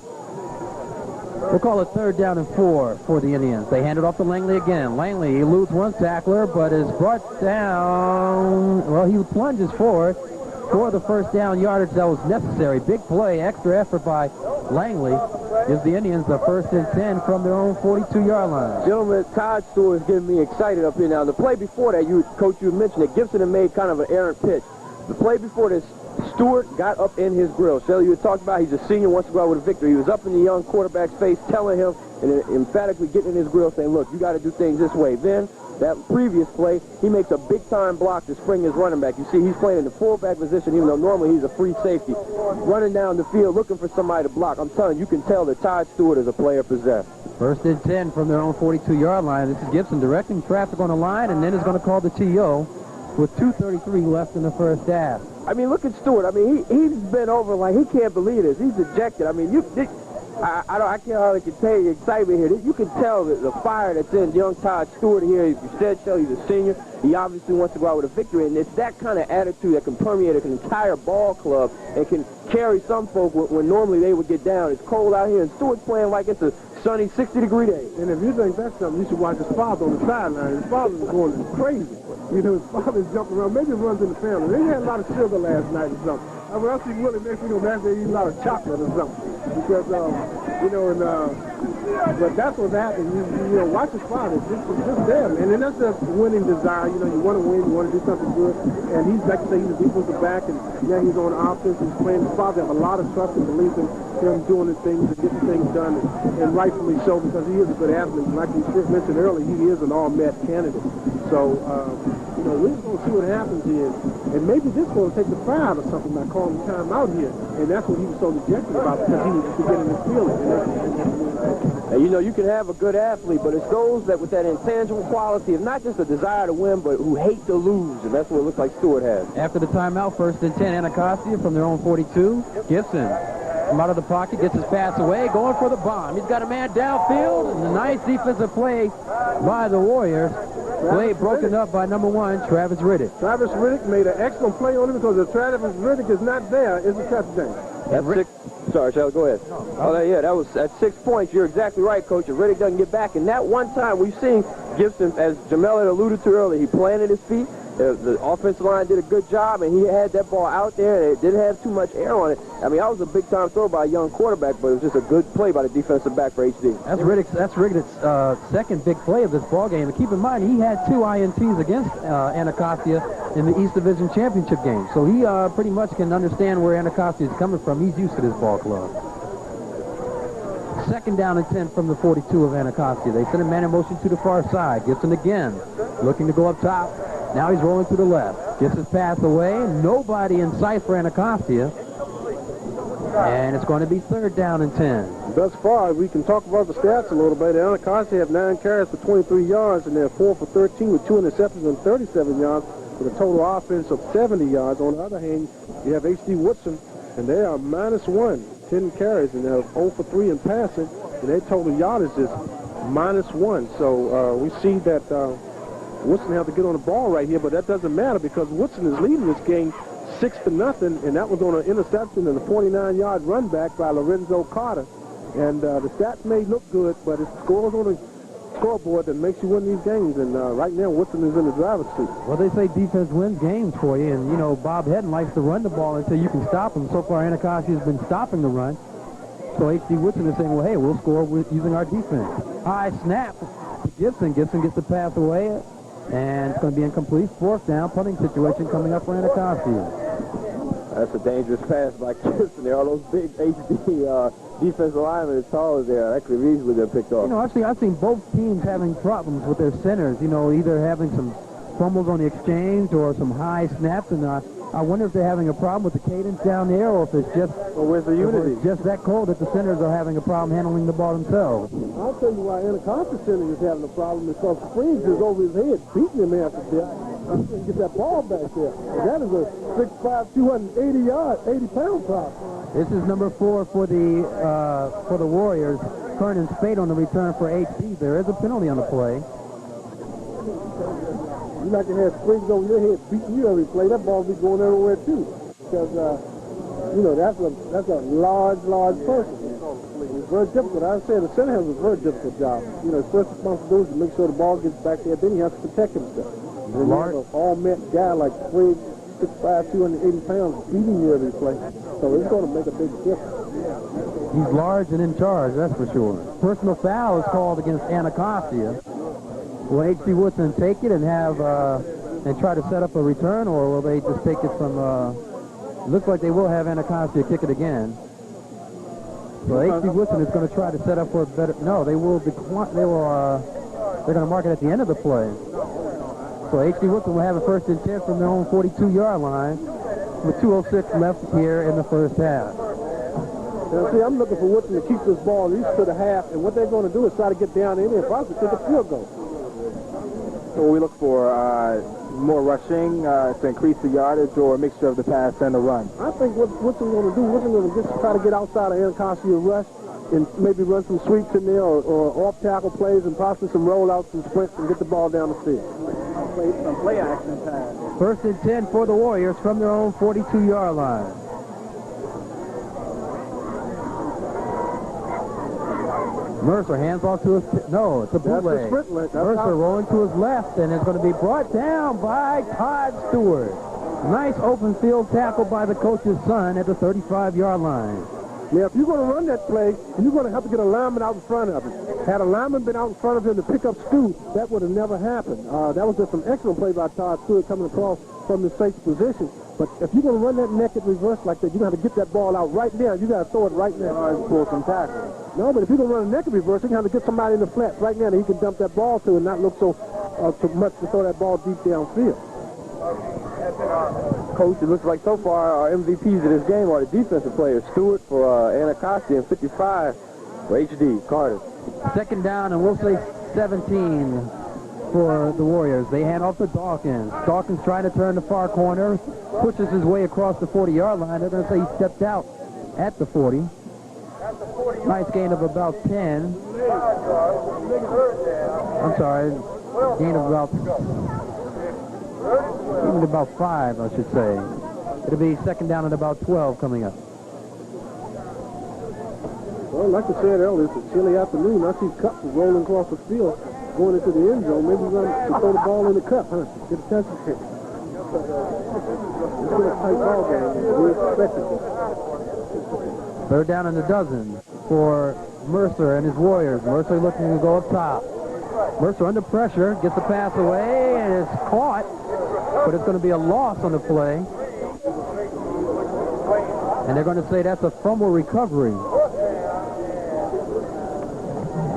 We'll call it third down and 4 for the Indians. They hand it off to Langley again. Langley eludes one tackler, but is brought down. Well, he plunges forward for the first down yardage that was necessary. Big play, extra effort by Langley. Gives the Indians the first and 10 from their own 42-yard line. Gentlemen, Todd Stewart is getting me excited up here now. The play before that, Coach, you mentioned that Gibson had made kind of an errant pitch. The play before this, Stewart got up in his grill. Shelly, you had talked about he's a senior, wants to go out with a victory. He was up in the young quarterback's face, telling him and emphatically getting in his grill, saying, look, you got to do things this way. Then, that previous play, he makes a big-time block to spring his running back. You see, he's playing in the fullback position, even though normally he's a free safety. Running down the field, looking for somebody to block. I'm telling you, you can tell that Todd Stewart is a player possessed. First and 10 from their own 42-yard line. This is Gibson directing traffic on the line, and then is going to call the TO with 2:33 left in the first half. I mean, look at Stewart. I mean, he's been over like he can't believe this. He's ejected. I mean, I can't hardly contain the excitement here. You can tell the fire that's in young Todd Stewart here. You said so. He's a senior. He obviously wants to go out with a victory, and it's that kind of attitude that can permeate an entire ball club and can carry some folk when normally they would get down. It's cold out here, and Stewart's playing like it's a sunny 60-degree day. And if you think that's something, you should watch his father on the sideline. His father is going crazy. His father's jumping around. Maybe it runs in the family. They had a lot of sugar last night or something. I mean, I see Willie next thing on that day eat a lot of chocolate or something. Because, but that's what's happening. You watch his father. Just there, man. And that's a winning desire. You want to win. You want to do something good. And he's, like I say, he's a defensive back. And now he's on offense. He's playing. His father have a lot of trust and belief in him doing the things and getting things done. And rightfully so, because he is a good athlete. Like we mentioned earlier, he is an all-Met candidate. So, we're just going to see what happens here. And maybe this going to take the fire out of something by calling the time out here. And that's what he was so dejected about, because he was just getting his feeling. And you can have a good athlete, but it's those that with that intangible quality of not just a desire to win, but who hate to lose. And that's what it looks like Stewart has. After the timeout, first and 10, Anacostia from their own 42. Gibson from out of the pocket, gets his pass away, going for the bomb. He's got a man downfield, and a nice defensive play by the Warriors. Play broken up by number 1, Travis Riddick. Travis Riddick made an excellent play on him, because if Travis Riddick is not there, it's a touchdown. That's Sorry, Shell, go ahead. Oh, yeah, that was at 6 points. You're exactly right, Coach. If Riddick doesn't get back, and that one time we've seen Gibson, as Jamel had alluded to earlier, he planted his feet. The offensive line did a good job, and he had that ball out there, and it didn't have too much air on it. I mean, that was a big-time throw by a young quarterback, but it was just a good play by the defensive back for HD. That's Riddick's second big play of this ball game. And keep in mind, he had 2 INTs against Anacostia in the East Division Championship game. So he pretty much can understand where Anacostia is coming from. He's used to this ball club. 2nd down and 10 from the 42 of Anacostia. They send a man in motion to the far side. Gibson again, looking to go up top. Now he's rolling to the left. Gets his pass away. Nobody in sight for Anacostia. And it's going to be 3rd down and 10. Thus far, we can talk about the stats a little bit. Anacostia have 9 carries for 23 yards, and they're 4 for 13 with 2 interceptions and 37 yards with a total offense of 70 yards. On the other hand, you have HD Woodson, and they are -1, 10 carries, and they're 0 for 3 in passing, and their total yardage is -1. So we see that Woodson have to get on the ball right here, but that doesn't matter because Woodson is leading this game 6-0, and that was on an interception and a 49-yard run back by Lorenzo Carter. And the stats may look good, but it's scores on the scoreboard that makes you win these games. And right now, Woodson is in the driver's seat. Well, they say defense wins games for you, and, you know, Bob Hedden likes to run the ball until you can stop him. So far, Anacostia has been stopping the run. So H.D. Woodson is saying, well, hey, we'll score using our defense. High snap to Gibson. Gibson gets the pass away, and it's going to be incomplete. 4th down, punting situation coming up for Anacostia. That's a dangerous pass by Gibson. There are those big HD defensive linemen as tall as they are. That could have easily been picked off. You know, I've seen both teams having problems with their centers, you know, either having some fumbles on the exchange or some high snaps, and I wonder if they're having a problem with the cadence down there or if it's just where's the unity? It's just that cold that the centers are having a problem handling the ball themselves. I'll tell you why Anacostia center is having a problem because Spriggs is over his head beating him after death. He can get that ball back there. And that is a 6'5", 80-pound prop. This is number 4 for the Warriors. Kernan Spade on the return for HD. There is a penalty on the play. You're not going to have Spriggs over your head beating you every play. That ball will be going everywhere, too. Because, you know, that's a large person. It's very difficult. I said the center has a very difficult job. You know, his first responsibility is to make sure the ball gets back there. Then he has to protect himself. And you have an all-met guy like Spriggs, 6'5", 280 pounds, beating you every play. So it's going to make a big difference. He's large and in charge, that's for sure. Personal foul is called against Anacostia. Will H.D. Woodson take it and have and try to set up a return, or will they just take it from? Looks like they will have Anacostia kick it again. So H.D. Woodson is going to try to set up for a better. No, they will. They're going to mark it at the end of the play. So H.D. Woodson will have a 1st and 10 from their own 42-yard line with 2:06 left here in the first half. Now, see, I'm looking for Woodson to keep this ball at least to the half, and what they're going to do is try to get down in there and possibly take a field goal. So we look for more rushing to increase the yardage or a mixture of the pass and the run. I think what Woodson going to do, Woodson going to just try to get outside of Anacostia rush and maybe run some sweeps in there or off-tackle plays and possibly some rollouts and sprints and get the ball down the field. Some play action time. 1st and 10 for the Warriors from their own 42-yard line. Mercer hands off to his... No, it's a bootleg. Mercer rolling to his left, and it's going to be brought down by Todd Stewart. Nice open field tackle by the coach's son at the 35-yard line. Now, if you're going to run that play, you're going to have to get a lineman out in front of him. Had a lineman been out in front of him to pick up Stu, that would have never happened. That was just an excellent play by Todd Stewart coming across from the safe position. But if you're going to run that naked reverse like that, you're going to have to get that ball out right now. You got to throw it right now. Pull some tackle. No, but if you're going to run a naked reverse, you're going to have to get somebody in the flat right now that he can dump that ball to and not look so much to throw that ball deep downfield. Coach, it looks like so far our MVPs of this game are the defensive players. Stewart for Anacostia and 55 for HD, Carter. 2nd down, and we'll say 17 for the Warriors. They hand off to Dawkins. Dawkins trying to turn the far corner, pushes his way across the 40-yard line. They're going to say he stepped out at the 40. Nice gain of about 10. I'm sorry, gain of about... even about 5, I should say. It'll be 2nd down at about 12 coming up. Well, like I said earlier, it's a chilly afternoon. I see cups rolling across the field, going into the end zone. Maybe we're going to throw the ball in the cup, huh? Get a touchdown. It's been a tight ball game. We expected it. Third down and a dozen for Mercer and his Warriors. Mercer looking to go up top. Mercer under pressure, gets the pass away, and is caught, but it's going to be a loss on the play. And they're going to say that's a fumble recovery.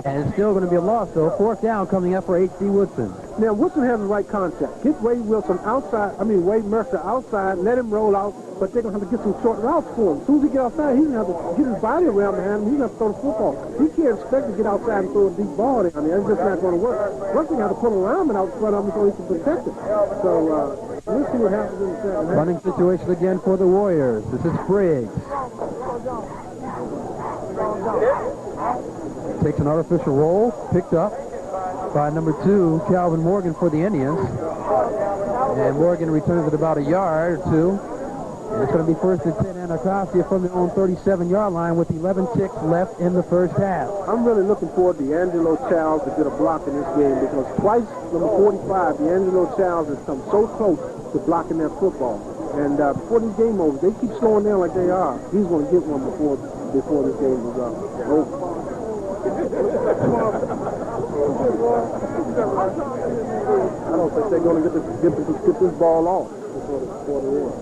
And it's still going to be a loss, though. Fourth down coming up for H.D. Woodson. Now, Woodson has the right concept. Get Wade Mercer outside, let him roll out, but they're going to have to get some short routes for him. As soon as he gets outside, he's going to have to get his body around behind him. He's going to have to throw the football. He can't expect to get outside and throw a deep ball down there. It's just not going to work. First thing, have to put a lineman out front of him so he can protect it. So, we'll see what happens in the second half. Running situation again for the Warriors. This is Briggs. Takes an artificial roll, picked up by number 2, Calvin Morgan for the Indians. And Morgan returns it about a yard or 2. And it's going to be first and 10 Anacostia from their own 37-yard line with 11 ticks left in the first half. I'm really looking forward to D'Angelo Childs to get a block in this game because twice, number 45, D'Angelo Childs has come so close to blocking that football. And before this game over, they keep slowing down like they are. He's going to get one before this game is over. I don't think they're going to get this ball off before the end.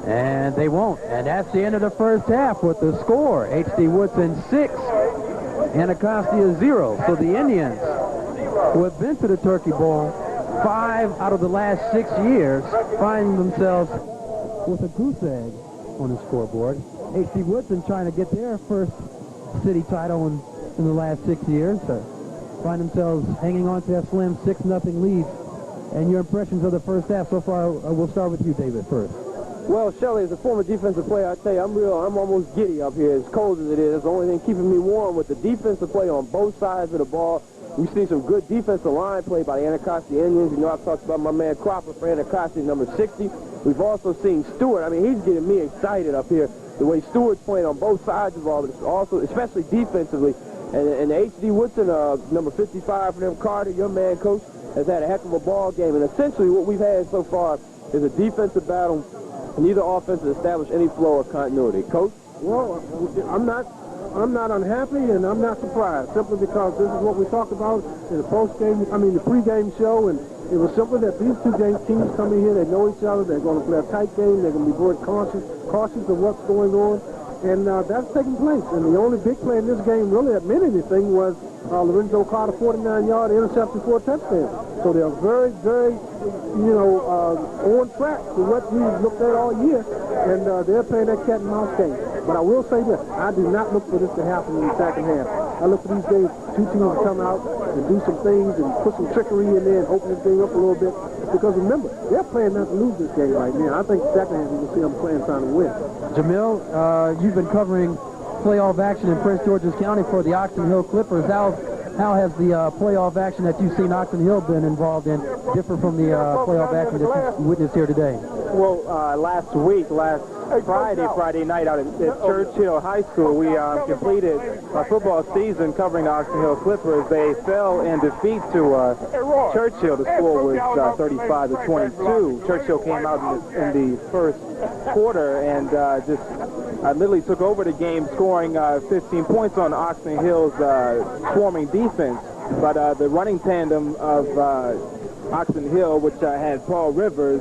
And they won't. And that's the end of the first half with the score. H.D. Woodson 6, Anacostia 0. So the Indians, who have been to the Turkey Bowl 5 out of the last 6 years, find themselves with a goose egg on the scoreboard. H.D. Woodson trying to get their first city title in the last 6 years. Find themselves hanging on to that slim 6-0 lead. And your impressions of the first half so far, we'll start with you, David, first. Well, Shelley, as a former defensive player, I tell you, I'm almost giddy up here, as cold as it is. The only thing keeping me warm with the defensive play on both sides of the ball. We've seen some good defensive line play by the Anacostia Indians. You know, I've talked about my man Cropper for Anacostia, number 60. We've also seen Stewart. I mean, he's getting me excited up here. The way Stewart's playing on both sides of the ball, but also, especially defensively. And H.D. Woodson, number 55 for them, Carter, your man, Coach, has had a heck of a ball game. And essentially what we've had so far is a defensive battle. Neither offense has established any flow or continuity. Coach? Well, I'm not unhappy and I'm not surprised, simply because this is what we talked about in the the pregame show, and it was simply that these two teams come in here, they know each other, they're going to play a tight game, they're going to be very cautious of what's going on, and that's taking place. And the only big play in this game really that meant anything was Lorenzo Carter 49-yard interception for a touchdown. So they're very, very, on track to what we've looked at all year, and they're playing that cat and mouse game. But I will say this, I do not look for this to happen in the second half. I look for these games, two teams to come out and do some things and put some trickery in there and open this thing up a little bit. Because remember, they're playing not to lose this game right now. I think the second half you will see them playing trying to win. Jamil, you've been covering playoff action in Prince George's County for the Oxon Hill Clippers. How has the playoff action that you've seen Oxon Hill been involved in differ from the playoff action that you witnessed here today? Well, last Friday night out at Churchill High School, we completed our football season covering the Oxon Hill Clippers. They fell in defeat to Churchill. The score was 35-22. Churchill came out in the first quarter and I literally took over the game, scoring 15 points on Oxon Hill's swarming defense. But the running tandem of Oxon Hill, which had Paul Rivers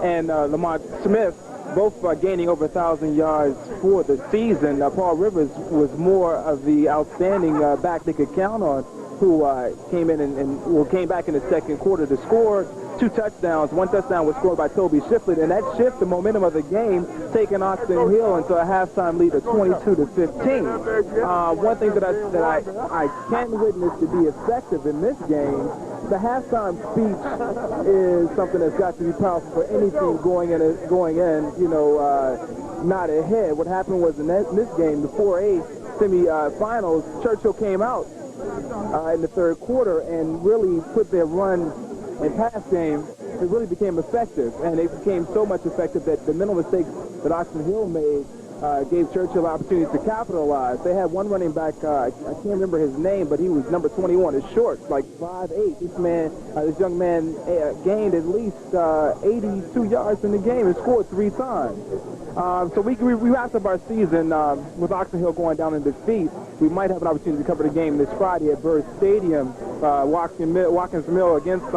and Lamont Smith, both gaining over 1,000 yards for the season. Paul Rivers was more of the outstanding back they could count on, who came in and came back in the second quarter to score 2 touchdowns. 1 touchdown was scored by Toby Shiflett, and that shifted the momentum of the game, taking Oxon Hill into a halftime lead of 22-15. One thing that I can witness to be effective in this game, the halftime speech is something that's got to be powerful for any team going in, not ahead. What happened was in this game, the 4A semi-finals, Churchill came out in the third quarter and really put their run and pass game. It really became effective, and it became so much effective that the mental mistakes that Oxon Hill made gave Churchill opportunities to capitalize. They had one running back, I can't remember his name, but he was number 21, is short, like 5'8". This young man gained at least 82 yards in the game and scored 3 times. So we wrapped up our season with Oxon Hill going down in defeat. We might have an opportunity to cover the game this Friday at Bird Stadium, Watkins Mill against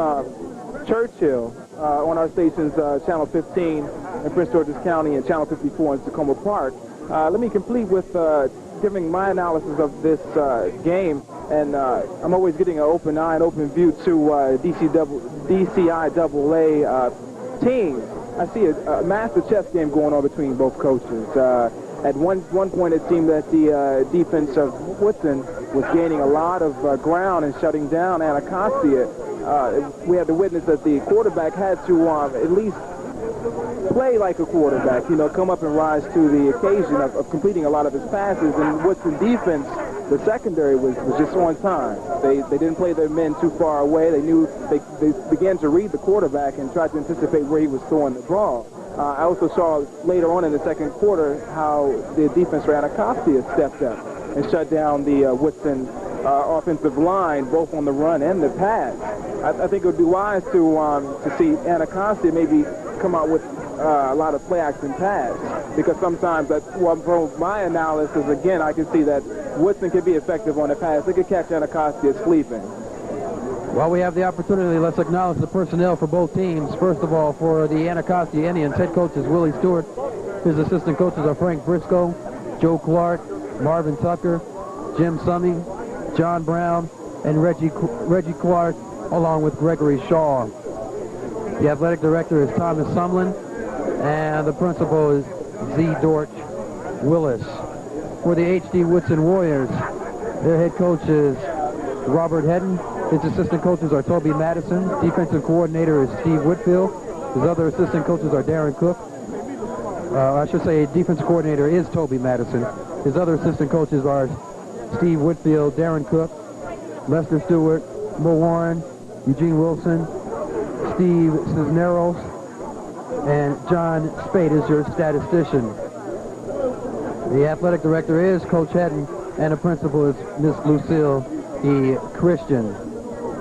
Churchill on our stations, Channel 15 in Prince George's County and Channel 54 in Tacoma Park. Let me complete with giving my analysis of this game, and I'm always getting an open eye and open view to DCIAA teams. I see a master chess game going on between both coaches. At one point, it seemed that the defense of Woodson was gaining a lot of ground and shutting down Anacostia. We had to witness that the quarterback had to at least play like a quarterback, come up and rise to the occasion of completing a lot of his passes. And Woodson defense, the secondary was just on time. They didn't play their men too far away. They knew they began to read the quarterback and tried to anticipate where he was throwing the ball. I also saw later on in the second quarter how the defense for Anacostia stepped up and shut down the Woodson offensive line, both on the run and the pass. I think it would be wise to see Anacostia maybe come out with a lot of play action pass, because sometimes from my analysis, again, I can see that Woodson can be effective on the pass. They could catch Anacostia sleeping. While we have the opportunity, let's acknowledge the personnel for both teams. First of all, for the Anacostia Indians, head coach is Willie Stewart. His assistant coaches are Frank Briscoe, Joe Clark, Marvin Tucker, Jim Summey, John Brown, and Reggie Clark, along with Gregory Shaw. The athletic director is Thomas Sumlin, and the principal is Z. Dorch Willis. For the H.D. Woodson Warriors, their head coach is Robert Hedden. His assistant coaches are Toby Madison. Defensive coordinator is Steve Whitfield. His other assistant coaches are Darren Cook. I should say defensive coordinator is Toby Madison. His other assistant coaches are Steve Whitfield, Darren Cook, Lester Stewart, Mo Warren, Eugene Wilson, Steve Cisneros, and John Spade is your statistician. The athletic director is Coach Hedden, and the principal is Miss Lucille E. Christian.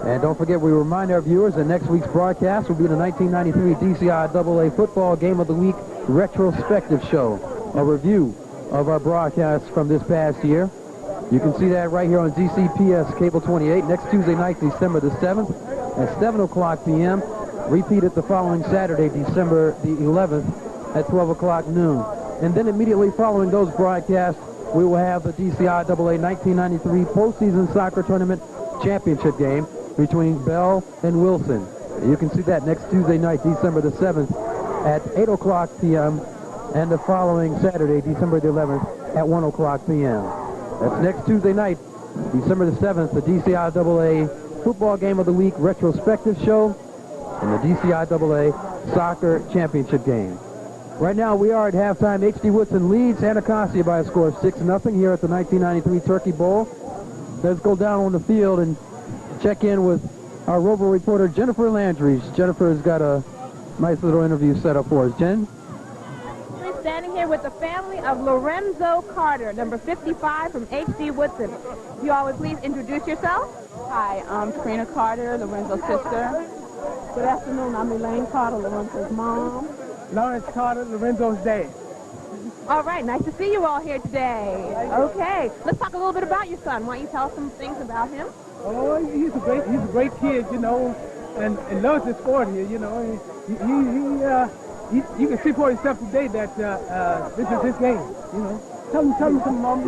And don't forget, we remind our viewers that next week's broadcast will be the 1993 DCIAA Football Game of the Week retrospective show, a review of our broadcasts from this past year. You can see that right here on DCPS Cable 28 next Tuesday night, December the 7th at 7 o'clock p.m. Repeated the following Saturday, December the 11th at 12 o'clock noon. And then immediately following those broadcasts, we will have the DCIAA 1993 postseason soccer tournament championship game between Bell and Wilson. You can see that next Tuesday night, December the 7th at 8 o'clock p.m. and the following Saturday, December the 11th at 1 o'clock p.m. That's next Tuesday night, December the 7th, the DCIAA Football Game of the Week retrospective show and the DCIAA Soccer Championship game. Right now, we are at halftime. H.D. Woodson leads Anacostia by a score of 6-0 here at the 1993 Turkey Bowl. Let's go down on the field and check in with our Rover reporter, Jennifer Landry. Jennifer has got a nice little interview set up for us. Jen? We're standing here with the family of Lorenzo Carter, number 55 from H.D. Woodson. You all would please introduce yourself. Hi, I'm Trina Carter, Lorenzo's sister. Good afternoon. I'm Elaine Carter, Lorenzo's mom. Lawrence Carter, Lorenzo's dad. All right, nice to see you all here today. Okay, let's talk a little bit about your son. Why don't you tell us some things about him? Oh, he's a great kid, and loves his sport here, you can see for himself today that this is his game, Tell me something, Mom.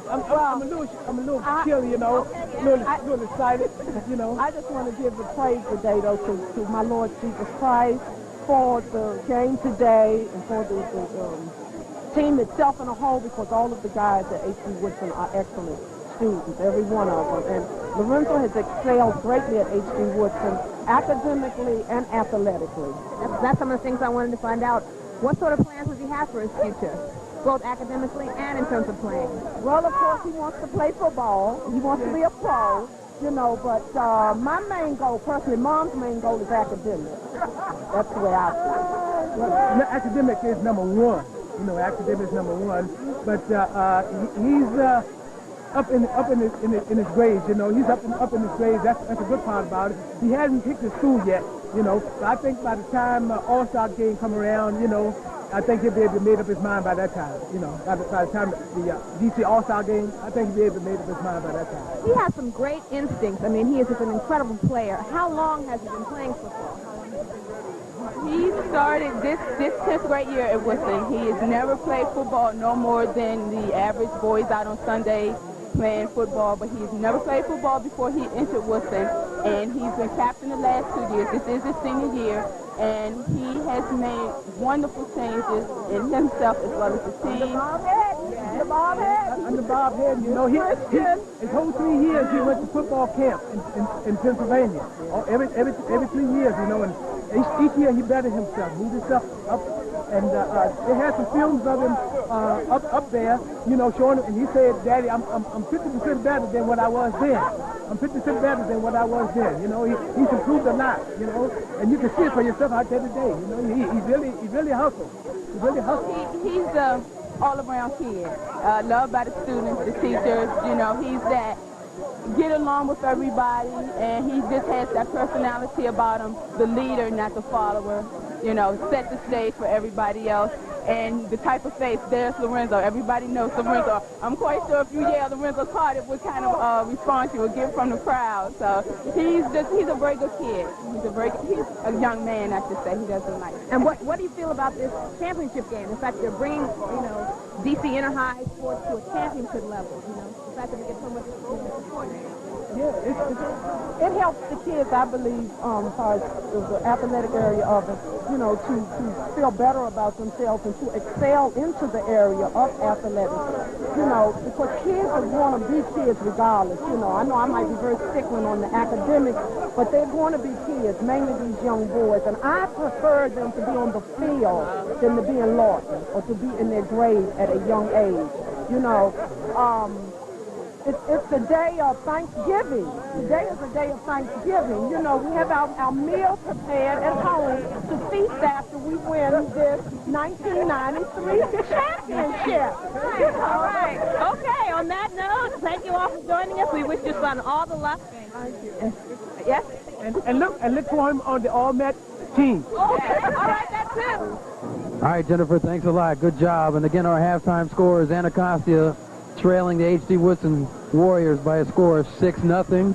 I'm a little chilly, a little excited, I just want to give the praise today, though, to my Lord Jesus Christ for the game today and for the team itself in a whole, because all of the guys at H.D. Woodson are excellent students, every one of them. And Lorenzo has excelled greatly at H.D. Woodson, academically and athletically. That's some of the things I wanted to find out. What sort of plans does he have for his future, both academically and in terms of playing? Well, of course, he wants to play football. He wants to be a pro, but my main goal, personally, Mom's main goal is academic. That's the way I feel. Well, academic is number one. You know, academics number one. But he's up in his grades. You know, he's up in his grades. That's a good part about it. He hasn't picked his school yet. You know, so I think by the time All-Star game come around, you know, I think he'll be able to make up his mind by that time. You know, by the time the DC All-Star game, I think he'll be able to make up his mind by that time. He has some great instincts. I mean, he is just an incredible player. How long has he been playing football? He started this 10th grade year at Woodson. He has never played football no more than the average boys out on Sunday playing football, but he's never played football before he entered Woodson, and he's been captain the last 2 years. This is his senior year, and he has made wonderful changes in himself as well as the team. Under Bob Head, you know, his whole 3 years he went to football camp in Pennsylvania. Every 3 years, you know, and each year he bettered himself, moved himself up. And they had some films of him up there, you know, showing him. And he said, "Daddy, I'm 50% better than what I was then. I'm 50% better than what I was then." You know, he's improved a lot. You know, and you can see it for yourself out there today. You know, he really hustles. He really hustles. He's a all-around kid, loved by the students, the teachers. You know, he's that get along with everybody, and he just has that personality about him, the leader, not the follower. You know, set the stage for everybody else. And the type of face, there's Lorenzo. Everybody knows Lorenzo. I'm quite sure if you yell Lorenzo Carter, what kind of response you would get from the crowd. So he's a very good kid. He's a young man, I should say. He doesn't like it. And what do you feel about this championship game? In fact, they're bringing, you know, DC Inter-High sports to a championship level, you know, the fact that we get so much support. Yeah, it helps the kids, I believe, as far as the athletic area of it, you know, to feel better about themselves and to excel into the area of athletics. You know, because kids are going to be kids regardless. You know I might be very stickling on the academics, but they're going to be kids, mainly these young boys. And I prefer them to be on the field than to be in Lawton or to be in their grade at a young age. You know, it's the day of Thanksgiving. Today is the day of Thanksgiving. You know, we have our meal prepared at home to feast after we win this 1993 championship. All right. Okay, on that note, thank you all for joining us. We wish your son all the luck. Thank you. Yes? And look for him on the All-Met team. Okay. All right, that's it. All right, Jennifer, thanks a lot. Good job. And again, our halftime score is Anacostia trailing the H.D. Woodson Warriors by a score of 6-0.